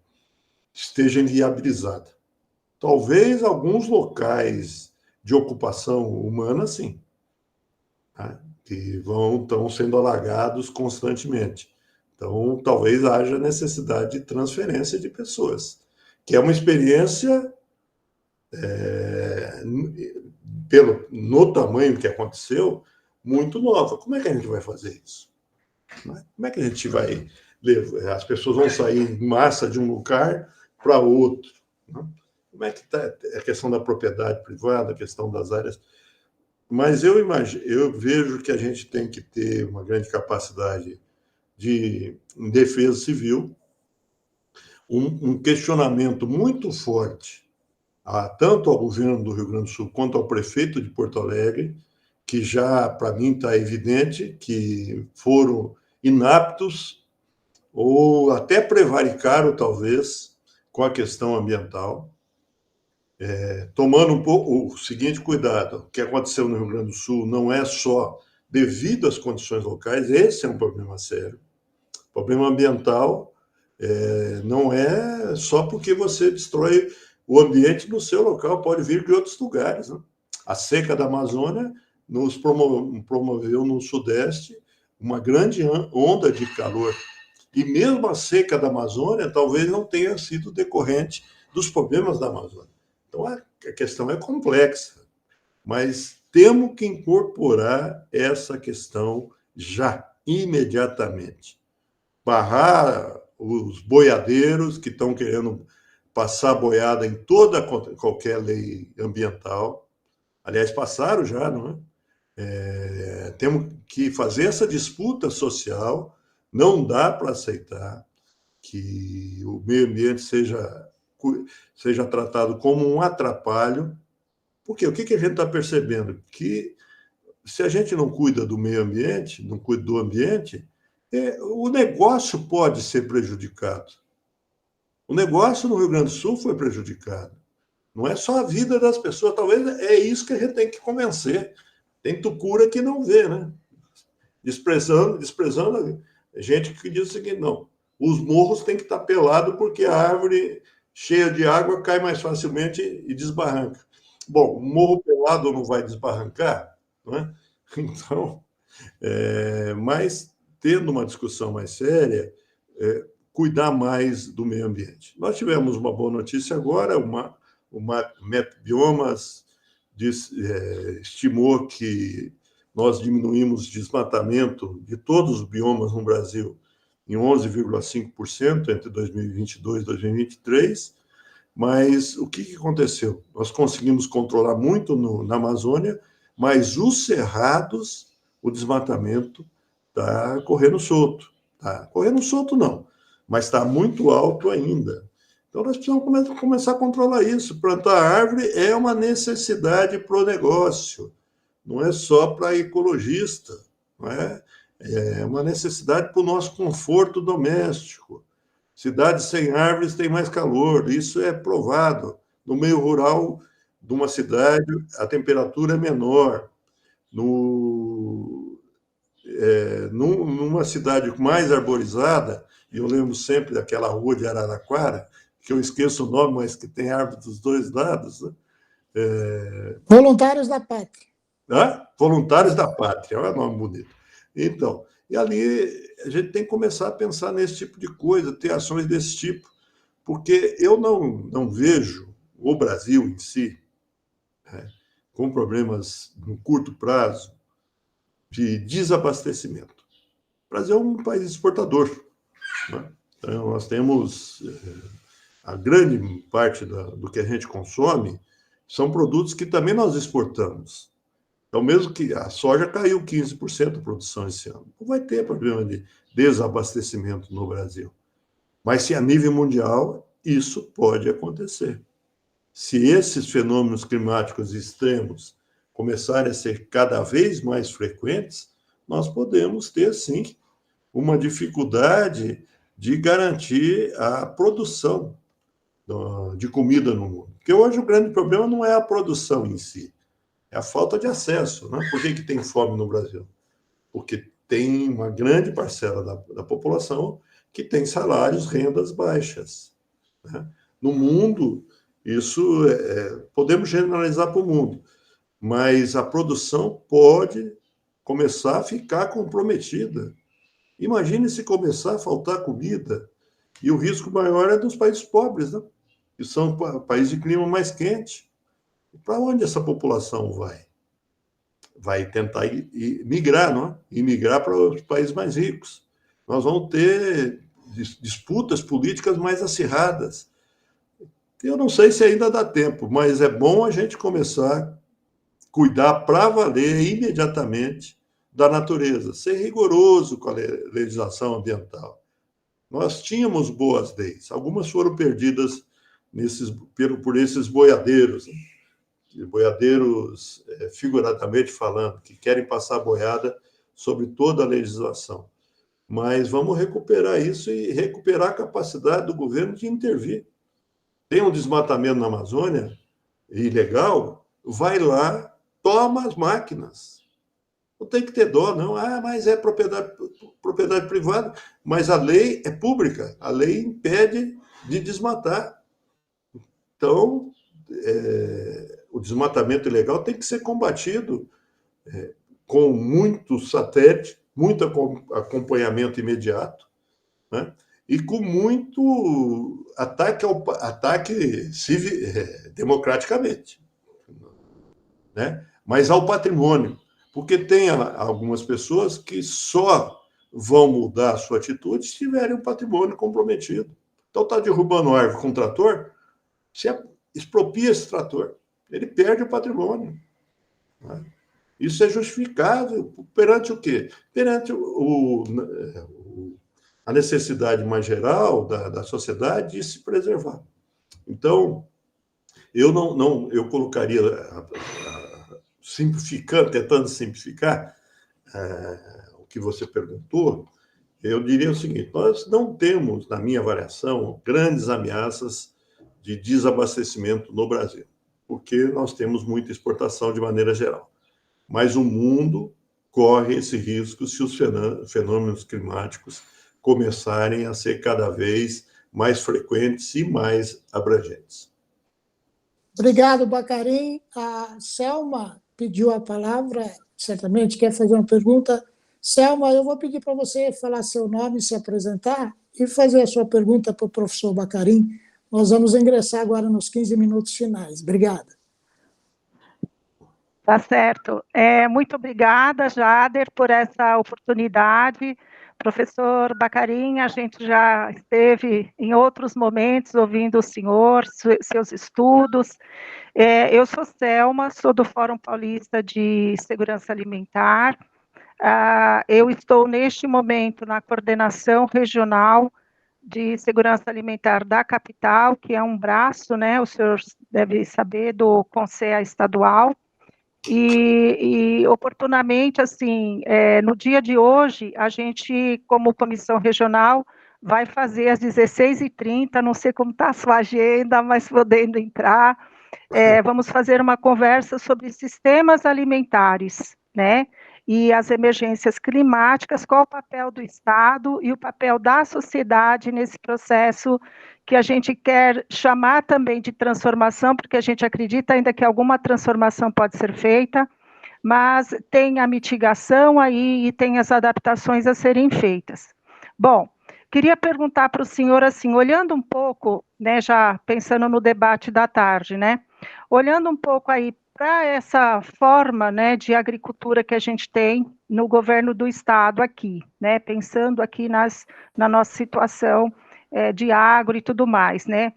esteja inviabilizada. Talvez alguns locais de ocupação humana, sim, tá? Que estão sendo alagados constantemente. Então, talvez haja necessidade de transferência de pessoas, que é uma experiência, no tamanho que aconteceu, muito nova. Como é que a gente vai fazer isso? Como é que a gente vai... As pessoas vão sair em massa de um lugar para outro. Como é que está a questão da propriedade privada, a questão das áreas... Mas eu vejo que a gente tem que ter uma grande capacidade de defesa civil, um questionamento muito forte, tanto ao governo do Rio Grande do Sul quanto ao prefeito de Porto Alegre, que já, para mim, está evidente que foram inaptos ou até prevaricaram, talvez, com a questão ambiental. Tomando um pouco o seguinte cuidado, o que aconteceu no Rio Grande do Sul não é só devido às condições locais, esse é um problema sério. O problema ambiental não é só porque você destrói o ambiente no seu local, pode vir de outros lugares. Né? A seca da Amazônia nos promoveu no Sudeste uma grande onda de calor. E mesmo a seca da Amazônia talvez não tenha sido decorrente dos problemas da Amazônia. Então, a questão é complexa, mas temos que incorporar essa questão já, imediatamente. Barrar os boiadeiros que estão querendo passar boiada em qualquer lei ambiental. Aliás, passaram já, não é? Temos que fazer essa disputa social. Não dá para aceitar que o meio ambiente seja tratado como um atrapalho, porque o que a gente está percebendo? Que se a gente não cuida do meio ambiente, não cuida do ambiente, o negócio pode ser prejudicado. O negócio no Rio Grande do Sul foi prejudicado. Não é só a vida das pessoas, talvez é isso que a gente tem que convencer. Tem tucura que não vê, né? Desprezando gente que diz o seguinte, não, os morros têm que estar pelados porque a árvore cheia de água cai mais facilmente e desbarranca. Bom, o morro pelado não vai desbarrancar, não é? Então, mas tendo uma discussão mais séria, cuidar mais do meio ambiente. Nós tivemos uma boa notícia agora, o Metbiomas estimou que nós diminuímos o desmatamento de todos os biomas no Brasil em 11,5% entre 2022 e 2023, mas o que aconteceu? Nós conseguimos controlar muito na Amazônia, mas os cerrados, o desmatamento está correndo solto. Está correndo solto, não, mas está muito alto ainda. Então, nós precisamos começar a controlar isso. Plantar árvore é uma necessidade para o negócio, não é só para ecologista, não é? É uma necessidade para o nosso conforto doméstico. Cidades sem árvores têm mais calor, isso é provado. No meio rural de uma cidade, a temperatura é menor. Numa cidade mais arborizada, e eu lembro sempre daquela rua de Araraquara, que eu esqueço o nome, mas que tem árvore dos dois lados. Né? Voluntários da Pátria. Voluntários da Pátria, olha o nome bonito. Então, e ali a gente tem que começar a pensar nesse tipo de coisa, ter ações desse tipo, porque eu não vejo o Brasil em si, né, com problemas no curto prazo de desabastecimento. O Brasil é um país exportador, né? Então, nós temos a grande parte do que a gente consome são produtos que também nós exportamos. Então, mesmo que a soja caiu 15% a produção esse ano, não vai ter problema de desabastecimento no Brasil. Mas se a nível mundial, isso pode acontecer. Se esses fenômenos climáticos extremos começarem a ser cada vez mais frequentes, nós podemos ter, sim, uma dificuldade de garantir a produção de comida no mundo. Porque hoje o grande problema não é a produção em si, é a falta de acesso. Né? Por que tem fome no Brasil? Porque tem uma grande parcela da população que tem salários, rendas baixas. Né? No mundo, isso podemos generalizar para o mundo, mas a produção pode começar a ficar comprometida. Imagine se começar a faltar comida, e o risco maior é dos países pobres, né? Que são países de clima mais quente. Para onde essa população vai? Vai tentar migrar, não é? E migrar para os países mais ricos. Nós vamos ter disputas políticas mais acirradas. Eu não sei se ainda dá tempo, mas é bom a gente começar a cuidar para valer imediatamente da natureza, ser rigoroso com a legislação ambiental. Nós tínhamos boas leis, algumas foram perdidas por esses boiadeiros, né? Boiadeiros, figuradamente falando, que querem passar boiada sobre toda a legislação. Mas vamos recuperar isso e recuperar a capacidade do governo de intervir. Tem um desmatamento na Amazônia, ilegal, vai lá, toma as máquinas. Não tem que ter dó, não. Mas é propriedade privada. Mas a lei é pública. A lei impede de desmatar. Então, o desmatamento ilegal tem que ser combatido com muito satélite, muito acompanhamento imediato, né? E com muito ataque democraticamente, né? Mas ao patrimônio, porque tem algumas pessoas que só vão mudar a sua atitude se tiverem um patrimônio comprometido. Então, está derrubando árvore com trator, você expropria esse trator, ele perde o patrimônio, né? Isso é justificável perante o quê? Perante a necessidade mais geral da sociedade de se preservar. Então, eu colocaria, tentando simplificar o que você perguntou, eu diria o seguinte: nós não temos, na minha avaliação, grandes ameaças de desabastecimento no Brasil, porque nós temos muita exportação de maneira geral. Mas o mundo corre esse risco se os fenômenos climáticos começarem a ser cada vez mais frequentes e mais abrangentes. Obrigado, Bacarim. A Selma pediu a palavra, certamente quer fazer uma pergunta. Selma, eu vou pedir para você falar seu nome, se apresentar e fazer a sua pergunta para o professor Bacarim. Nós vamos ingressar agora nos 15 minutos finais. Obrigada. Tá certo. Muito obrigada, Jader, por essa oportunidade. Professor Bacarim, a gente já esteve em outros momentos ouvindo o senhor, seus estudos. Eu sou Selma, sou do Fórum Paulista de Segurança Alimentar. Eu estou, neste momento, na coordenação regional de segurança alimentar da capital, que é um braço, né, o senhor deve saber, do Conselho Estadual. E oportunamente, assim, no dia de hoje, a gente, como comissão regional, vai fazer às 16h30, não sei como está a sua agenda, mas podendo entrar, vamos fazer uma conversa sobre sistemas alimentares, né? E as emergências climáticas, qual o papel do Estado e o papel da sociedade nesse processo que a gente quer chamar também de transformação, porque a gente acredita ainda que alguma transformação pode ser feita, mas tem a mitigação aí e tem as adaptações a serem feitas. Bom, queria perguntar para o senhor, assim, olhando um pouco, né, já pensando no debate da tarde, né, olhando um pouco aí para essa forma, né, de agricultura que a gente tem no governo do estado aqui, né, pensando aqui na nossa situação de agro e tudo mais, né,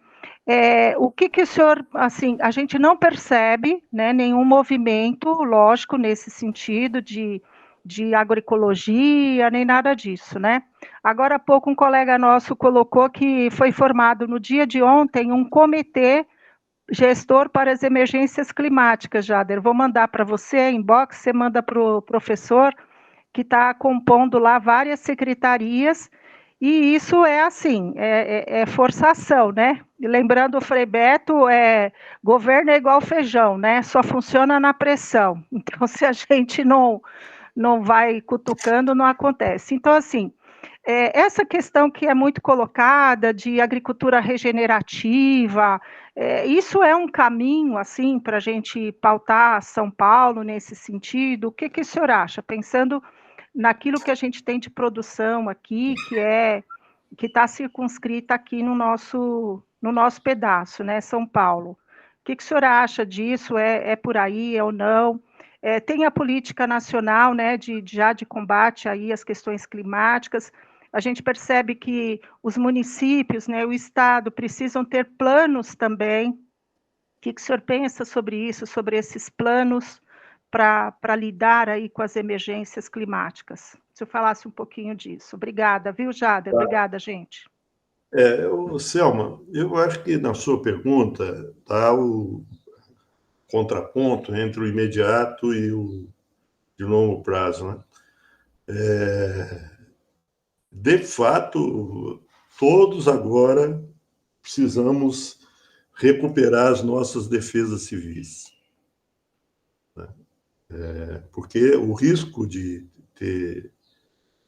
o que o senhor, assim, a gente não percebe, né, nenhum movimento, lógico, nesse sentido de agroecologia, nem nada disso, né? Agora há pouco um colega nosso colocou que foi formado no dia de ontem um comitê gestor para as emergências climáticas, Jader. Vou mandar para você, inbox, você manda para o professor, que está compondo lá várias secretarias, e isso é assim, é forçação, né? E lembrando o Frei Beto, governo é igual feijão, né? Só funciona na pressão. Então, se a gente não vai cutucando, não acontece. Então, assim, essa questão que é muito colocada de agricultura regenerativa, isso é um caminho, assim, para a gente pautar São Paulo nesse sentido? O que o senhor acha? Pensando naquilo que a gente tem de produção aqui, que está circunscrita aqui no nosso pedaço, né, São Paulo. O que o senhor acha disso? É por aí ou não? Tem a política nacional, né, já de combate aí às questões climáticas. A gente percebe que os municípios, né, o Estado, precisam ter planos também. O que o senhor pensa sobre isso, sobre esses planos para lidar aí com as emergências climáticas? Se eu falasse um pouquinho disso. Obrigada, viu, Jader? Obrigada, gente. Selma, eu acho que na sua pergunta está o contraponto entre o imediato e o de longo prazo, né? De fato, todos agora precisamos recuperar as nossas defesas civis, né? Porque o risco de ter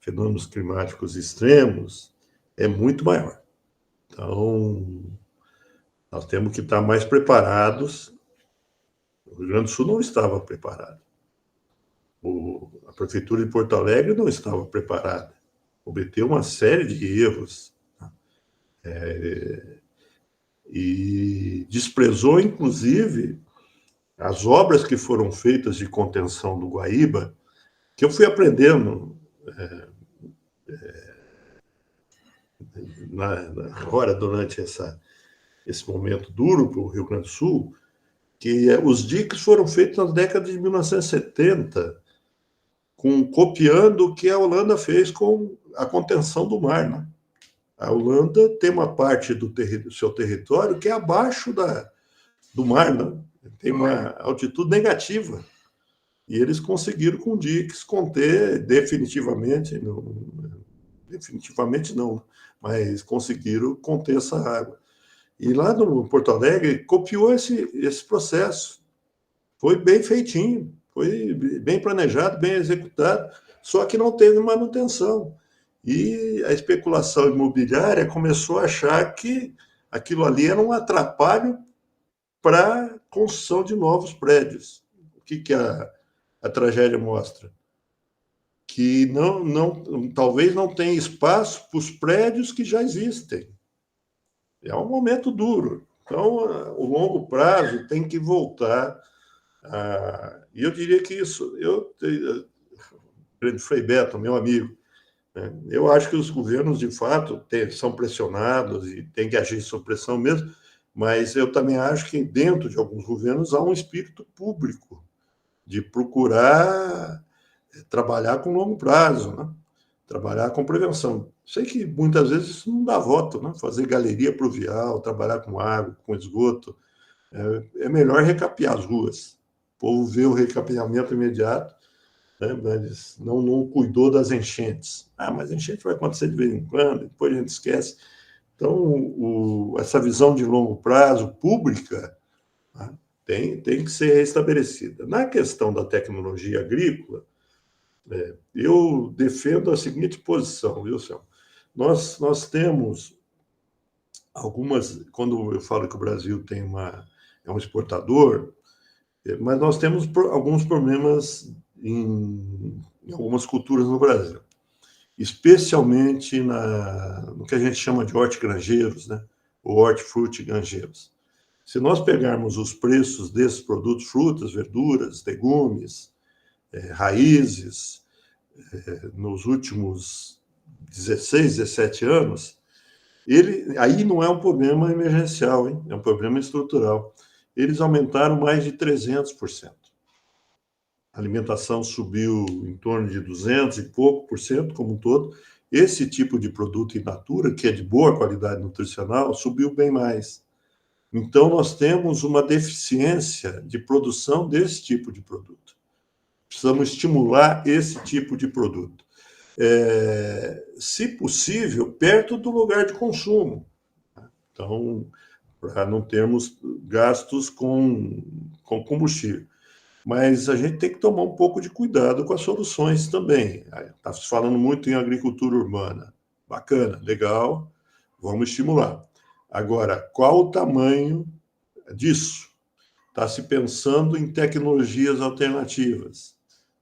fenômenos climáticos extremos é muito maior. Então, nós temos que estar mais preparados. O Rio Grande do Sul não estava preparado. A Prefeitura de Porto Alegre não estava preparada. Cometeu uma série de erros, e desprezou, inclusive, as obras que foram feitas de contenção do Guaíba, que eu fui aprendendo agora, durante esse momento duro para o Rio Grande do Sul, que os diques foram feitos na década de 1970, copiando o que a Holanda fez com a contenção do mar, né? A Holanda tem uma parte do seu território que é abaixo do mar, né? Tem uma altitude negativa. E eles conseguiram, com diques, conter definitivamente não, mas conseguiram conter essa água. E lá no Porto Alegre, copiou esse processo. Foi bem feitinho, foi bem planejado, bem executado, só que não teve manutenção. E a especulação imobiliária começou a achar que aquilo ali era um atrapalho para a construção de novos prédios. O que a tragédia mostra? Que talvez não tenha espaço para os prédios que já existem. É um momento duro. Então, o longo prazo tem que voltar. E eu diria que isso... O Frei Beto, meu amigo, eu acho que os governos, de fato, são pressionados e têm que agir sob pressão mesmo, mas eu também acho que dentro de alguns governos há um espírito público de procurar trabalhar com longo prazo, né? Trabalhar com prevenção. Sei que muitas vezes isso não dá voto, né? Fazer galeria pluvial, trabalhar com água, com esgoto. É melhor recapear as ruas. O povo vê o recapeamento imediato, né? Mas não cuidou das enchentes. Mas a enchente vai acontecer de vez em quando, depois a gente esquece. Então, essa visão de longo prazo pública, né, tem que ser restabelecida. Na questão da tecnologia agrícola, eu defendo a seguinte posição, viu, Céu? Nós temos algumas... Quando eu falo que o Brasil é um exportador, mas nós temos alguns problemas em algumas culturas no Brasil. especialmente no que a gente chama de hortigranjeiros, né? Ou hortifrutigranjeiros. Se nós pegarmos os preços desses produtos, frutas, verduras, legumes, raízes, nos últimos 16, 17 anos, aí não é um problema emergencial, hein? É um problema estrutural. Eles aumentaram mais de 300%. A alimentação subiu em torno de 200 e pouco por cento como um todo. Esse tipo de produto in natura, que é de boa qualidade nutricional, subiu bem mais. Então, nós temos uma deficiência de produção desse tipo de produto. Precisamos estimular esse tipo de produto. Se possível, perto do lugar de consumo. Então, para não termos gastos com combustível. Mas a gente tem que tomar um pouco de cuidado com as soluções também. Está se falando muito em agricultura urbana. Bacana, legal, vamos estimular. Agora, qual o tamanho disso? Está se pensando em tecnologias alternativas.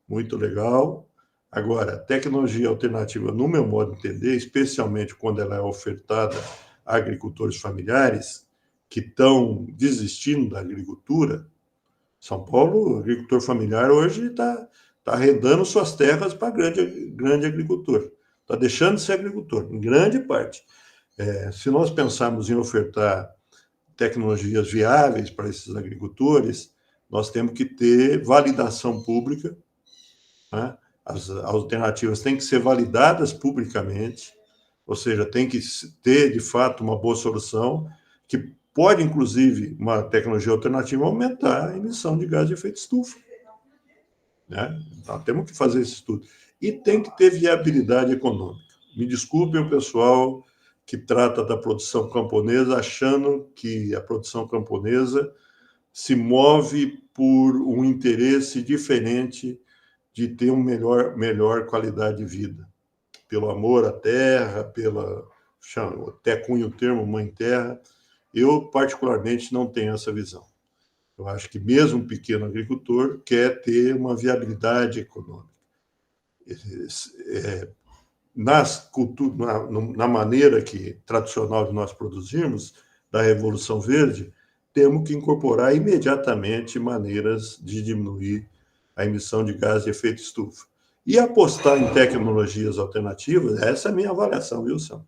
Muito legal. Agora, tecnologia alternativa, no meu modo de entender, especialmente quando ela é ofertada a agricultores familiares que estão desistindo da agricultura. São Paulo, o agricultor familiar hoje está arrendando suas terras para grande agricultor. Está deixando de ser agricultor, em grande parte. Se nós pensarmos em ofertar tecnologias viáveis para esses agricultores, nós temos que ter validação pública, né? As alternativas têm que ser validadas publicamente, ou seja, tem que ter, de fato, uma boa solução, que pode, inclusive, uma tecnologia alternativa aumentar a emissão de gás de efeito estufa. Né? Nós temos que fazer esse estudo. E tem que ter viabilidade econômica. Me desculpem o pessoal que trata da produção camponesa achando que a produção camponesa se move por um interesse diferente de ter uma melhor qualidade de vida. Pelo amor à terra, até cunho o termo mãe terra. Eu, particularmente, não tenho essa visão. Eu acho que mesmo um pequeno agricultor quer ter uma viabilidade econômica. Na maneira tradicional de nós produzirmos, da Revolução Verde, temos que incorporar imediatamente maneiras de diminuir a emissão de gás de efeito estufa. E apostar em tecnologias alternativas, essa é a minha avaliação, viu, Sam?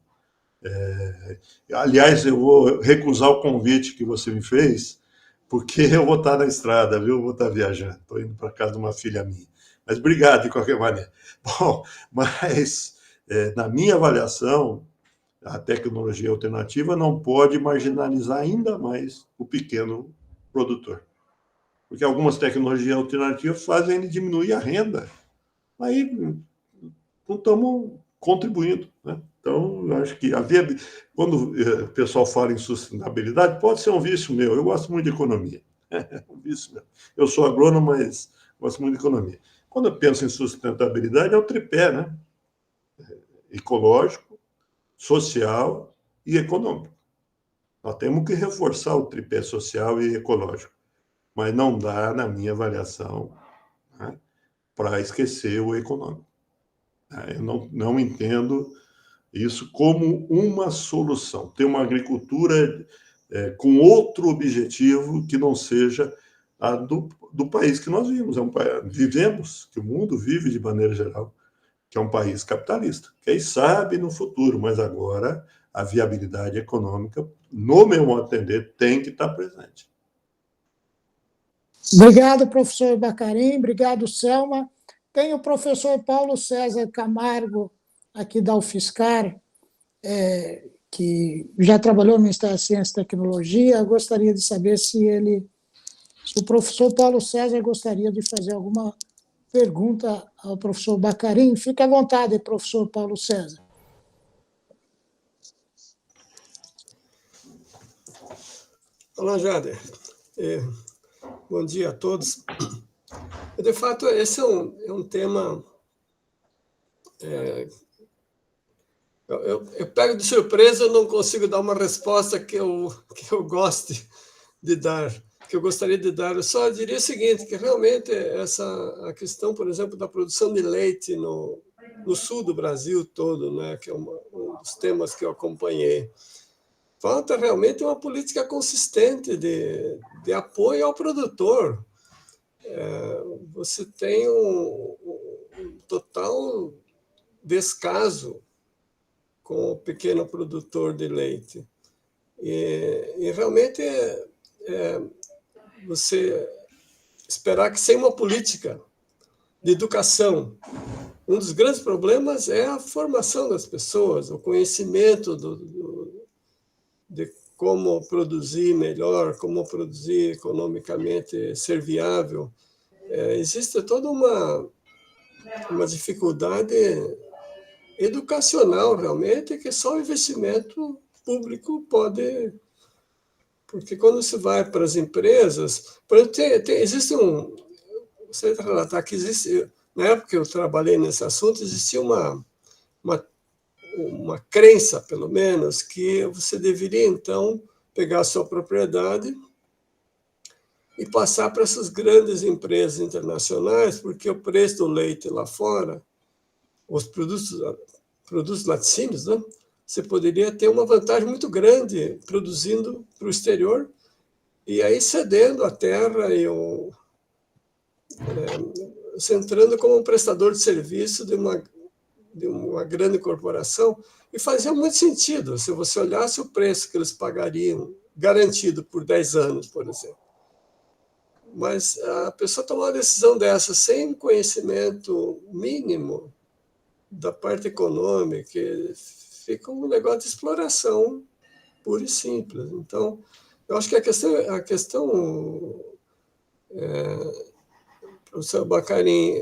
Aliás, eu vou recusar o convite que você me fez, porque eu vou estar na estrada, viu? Eu vou estar viajando, estou indo para casa de uma filha minha. Mas obrigado, de qualquer maneira. Bom, mas, na minha avaliação, a tecnologia alternativa não pode marginalizar ainda mais o pequeno produtor. Porque algumas tecnologias alternativas fazem ele diminuir a renda. Aí não estamos contribuindo, né? Então, eu acho que quando o pessoal fala em sustentabilidade, pode ser um vício meu. Eu gosto muito de economia. É um vício meu. Eu sou agrônomo, mas gosto muito de economia. Quando eu penso em sustentabilidade, é o tripé, né? Ecológico, social e econômico. Nós temos que reforçar o tripé social e ecológico. Mas não dá, na minha avaliação, né, para esquecer o econômico. Eu não entendo isso como uma solução. Ter uma agricultura com outro objetivo que não seja a do país que nós vivemos, que o mundo vive de maneira geral, que é um país capitalista. Quem sabe no futuro, mas agora a viabilidade econômica, no meu modo de entender, tem que estar presente. Obrigado, professor Bacarim. Obrigado, Selma. Tem o professor Paulo César Camargo, aqui da UFSCar, que já trabalhou no Ministério da Ciência e Tecnologia. Eu gostaria de saber se o professor Paulo César gostaria de fazer alguma pergunta ao professor Bacarim. Fique à vontade, professor Paulo César. Olá, Jader. Bom dia a todos. De fato, esse é um tema... Eu pego de surpresa, eu não consigo dar uma resposta que eu goste de dar, que eu gostaria de dar. Eu só diria o seguinte, que realmente a questão, por exemplo, da produção de leite no sul do Brasil todo, né, que é um dos temas que eu acompanhei. Falta realmente uma política consistente de apoio ao produtor. Você tem um total descaso com o pequeno produtor de leite. E realmente você esperar que sem uma política de educação, um dos grandes problemas é a formação das pessoas, o conhecimento de como produzir melhor, como produzir economicamente ser viável. Existe toda uma dificuldade educacional, realmente, que só o investimento público pode... Porque quando você vai para as empresas... Por exemplo, existe um... Você relatar que existe... Na época que eu trabalhei nesse assunto, existia uma crença, pelo menos, que você deveria, então, pegar a sua propriedade e passar para essas grandes empresas internacionais, porque o preço do leite lá fora, os produtos laticínios, né, você poderia ter uma vantagem muito grande produzindo para o exterior e aí cedendo a terra e você entrando como um prestador de serviço de uma grande corporação, e fazia muito sentido se você olhasse o preço que eles pagariam, garantido por 10 anos, por exemplo. Mas a pessoa tomar uma decisão dessa sem conhecimento mínimo da parte econômica, fica um negócio de exploração pura e simples. Então, eu acho que a questão professor Baccarin,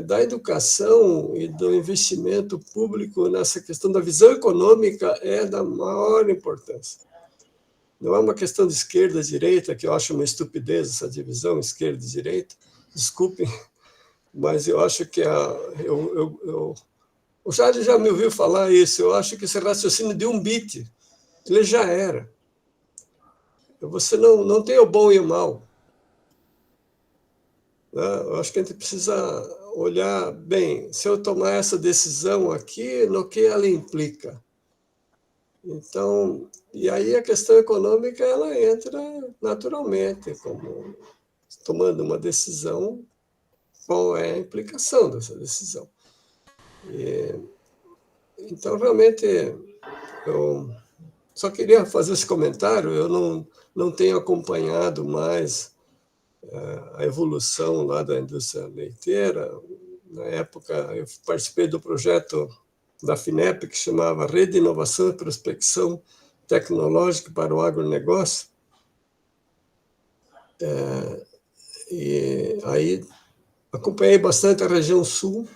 da educação e do investimento público nessa questão da visão econômica é da maior importância. Não é uma questão de esquerda e direita, que eu acho uma estupidez essa divisão, esquerda e direita, desculpem, mas eu acho que o Jade já me ouviu falar isso, eu acho que esse raciocínio de um bit, ele já era. Você não tem o bom e o mal. Eu acho que a gente precisa olhar bem, se eu tomar essa decisão aqui, no que ela implica. Então, e aí a questão econômica ela entra naturalmente, como tomando uma decisão, qual é a implicação dessa decisão. Então, realmente, eu só queria fazer esse comentário, eu não tenho acompanhado mais a evolução lá da indústria leiteira. Na época, eu participei do projeto da FINEP, que chamava Rede de Inovação e Prospecção Tecnológica para o Agronegócio. E aí acompanhei bastante a região sul.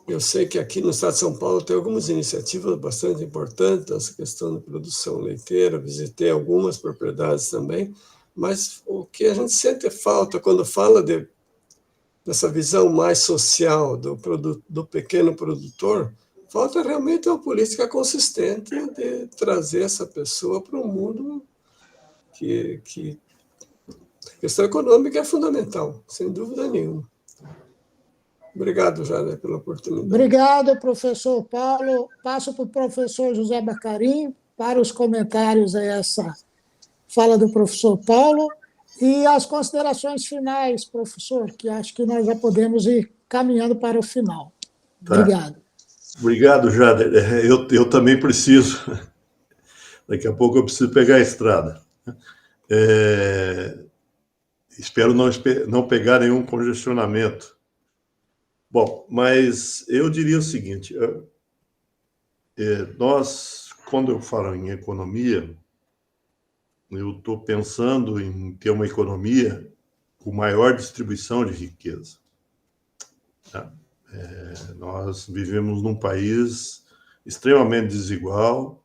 Eu sei que aqui no estado de São Paulo tem algumas iniciativas bastante importantes nessa questão da produção leiteira, visitei algumas propriedades também, mas o que a gente sente falta quando fala dessa visão mais social do pequeno produtor, falta realmente uma política consistente de trazer essa pessoa para um mundo que a questão econômica é fundamental, sem dúvida nenhuma. Obrigado, Jade, pela oportunidade. Obrigado, professor Paulo. Passo para o professor José Baccarin para os comentários a essa fala do professor Paulo e as considerações finais, professor, que acho que nós já podemos ir caminhando para o final. Obrigado. Tá. Obrigado, Jade. Eu também preciso. Daqui a pouco eu preciso pegar a estrada. Espero não pegar nenhum congestionamento. Bom, mas eu diria o seguinte, nós, quando eu falo em economia, eu estou pensando em ter uma economia com maior distribuição de riqueza. Tá? Nós vivemos num país extremamente desigual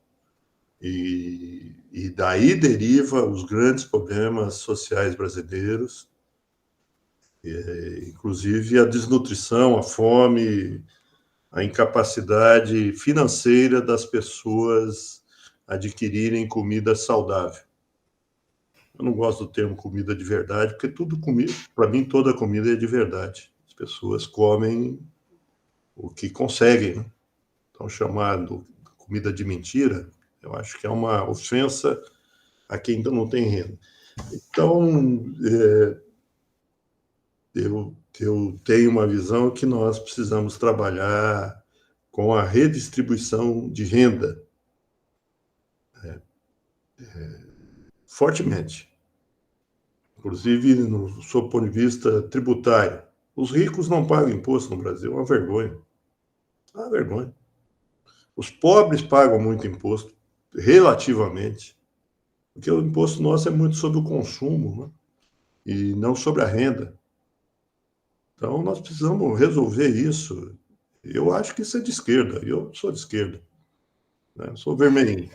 e daí deriva os grandes problemas sociais brasileiros, inclusive a desnutrição, a fome, a incapacidade financeira das pessoas adquirirem comida saudável. Eu não gosto do termo comida de verdade, porque tudo comida, para mim, toda comida é de verdade. As pessoas comem o que conseguem, né? Então, chamado comida de mentira, eu acho que é uma ofensa a quem ainda não tem renda. Então, eu tenho uma visão que nós precisamos trabalhar com a redistribuição de renda fortemente. Inclusive, no seu ponto de vista tributário. Os ricos não pagam imposto no Brasil, é uma vergonha. É uma vergonha. Os pobres pagam muito imposto, relativamente, porque o imposto nosso é muito sobre o consumo, né? E não sobre a renda. Então, nós precisamos resolver isso. Eu acho que isso é de esquerda. Eu sou de esquerda, né? Sou vermelhinho,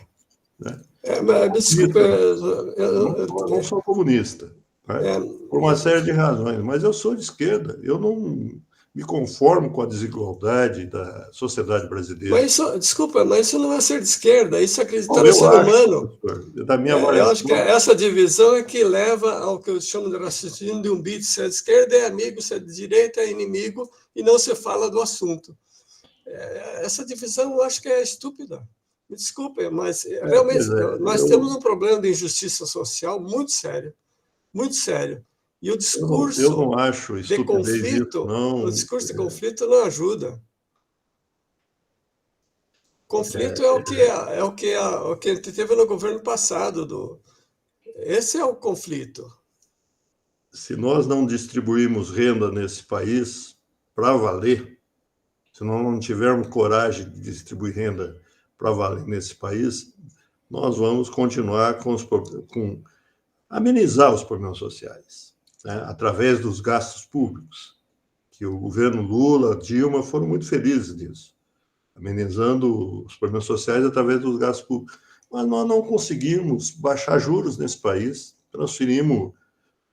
né? Mas, desculpa, Eu não sou comunista, né? Por uma série de razões, mas eu sou de esquerda. Eu não me conformo com a desigualdade da sociedade brasileira. Mas isso, desculpa, mas isso não é ser de esquerda, isso é acreditar Bom, no ser humano. Professor, da minha Eu acho que avaliação, essa divisão é que leva ao que eu chamo de raciocínio de um bit. Se é de esquerda é amigo, se é de direita é inimigo, e não se fala do assunto. Essa divisão eu acho que é estúpida. Me desculpe, mas realmente nós temos um problema de injustiça social muito sério, muito sério. E o discurso eu não acho de conflito, isso, não. o discurso de conflito não ajuda. Conflito é o que a gente teve no governo passado. Esse é o conflito. Se nós não distribuirmos renda nesse país para valer, se nós não tivermos coragem de distribuir renda para valer nesse país, nós vamos continuar com amenizar os problemas sociais, né? Através dos gastos públicos, que o governo Lula, Dilma foram muito felizes nisso, amenizando os problemas sociais através dos gastos públicos. Mas nós não conseguimos baixar juros nesse país, transferimos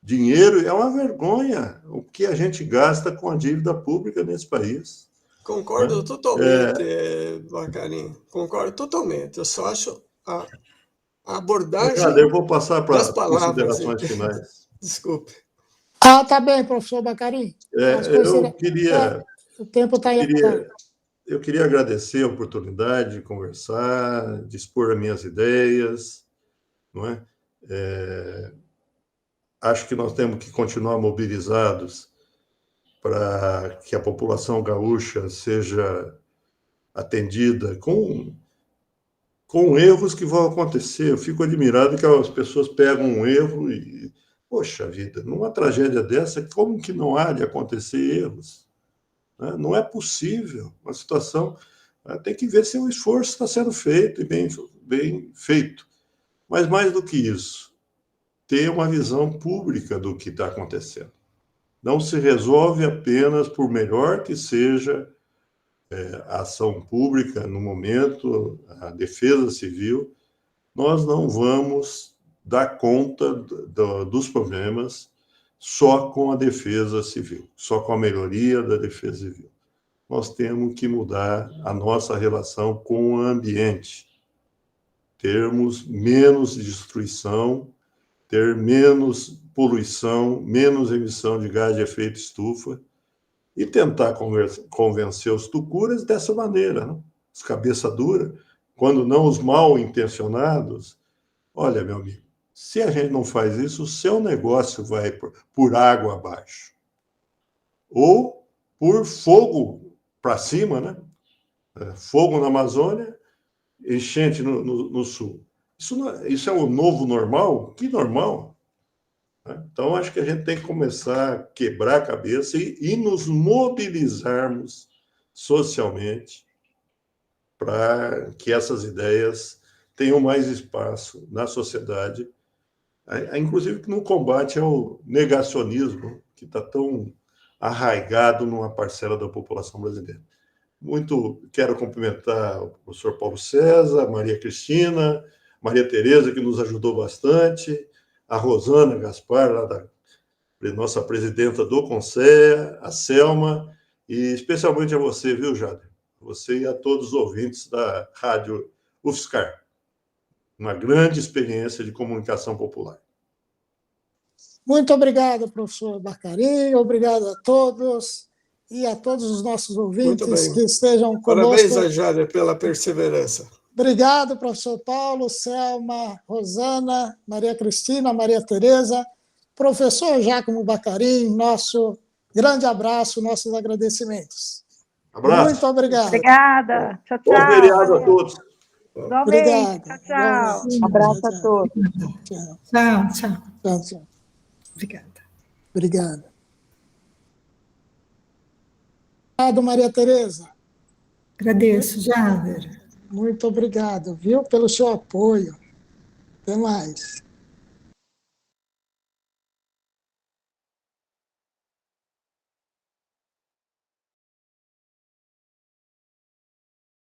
dinheiro, é uma vergonha o que a gente gasta com a dívida pública nesse país. Concordo totalmente, Bacarin, concordo totalmente. Eu só acho a abordagem Eu vou passar para das palavras. considerações finais. Desculpe. Tá bem, professor Bacarin. O tempo está aí. Eu queria agradecer a oportunidade de conversar, de expor as minhas ideias, não é? Acho que nós temos que continuar mobilizados para que a população gaúcha seja atendida com erros que vão acontecer. Eu fico admirado que as pessoas pegam um erro e, poxa vida, numa tragédia dessa, como que não há de acontecer erros? Não é possível. Uma situação... Tem que ver se o esforço está sendo feito e bem feito. Mas mais do que isso, ter uma visão pública do que está acontecendo. Não se resolve apenas por melhor que seja a ação pública no momento, a defesa civil, nós não vamos dar conta dos problemas só com a defesa civil, só com a melhoria da defesa civil. Nós temos que mudar a nossa relação com o ambiente, termos menos destruição, ter menos poluição, menos emissão de gás de efeito estufa e tentar convencer os tucuras dessa maneira, né? Os cabeça dura, quando não os mal intencionados. Olha, meu amigo, se a gente não faz isso, o seu negócio vai por água abaixo. Ou por fogo para cima, né? Fogo na Amazônia, enchente no sul. Isso é o novo normal? Que normal? Então, acho que a gente tem que começar a quebrar a cabeça e nos mobilizarmos socialmente para que essas ideias tenham mais espaço na sociedade, inclusive no combate ao negacionismo, que está tão arraigado numa parcela da população brasileira. Quero cumprimentar o professor Paulo César, Maria Cristina, Maria Tereza, que nos ajudou bastante, a Rosana Gaspar, lá da nossa presidenta do Conselho, a Selma, e especialmente a você, viu, Jader? Você e a todos os ouvintes da Rádio UFSCar. Uma grande experiência de comunicação popular. Muito obrigado, professor Bacarin, obrigado a todos. e a todos os nossos Muito ouvintes bem. que estejam Parabéns, conosco. Jader, pela perseverança. Obrigado, professor Paulo, Selma, Rosana, Maria Cristina, Maria Tereza, professor Giacomo Baccarin, nosso grande abraço, nossos agradecimentos. Abraço. Muito obrigado. Obrigada. Tchau, Bom tchau. feriado a todos. Igualmente. Obrigado. Tchau, tchau. Igualmente. Abraço a todos. Tchau, Tchau, tchau. tchau, tchau. Obrigada. Obrigado. Obrigado, Maria Tereza. Agradeço, Jader. Muito obrigado, viu, pelo seu apoio. Até mais.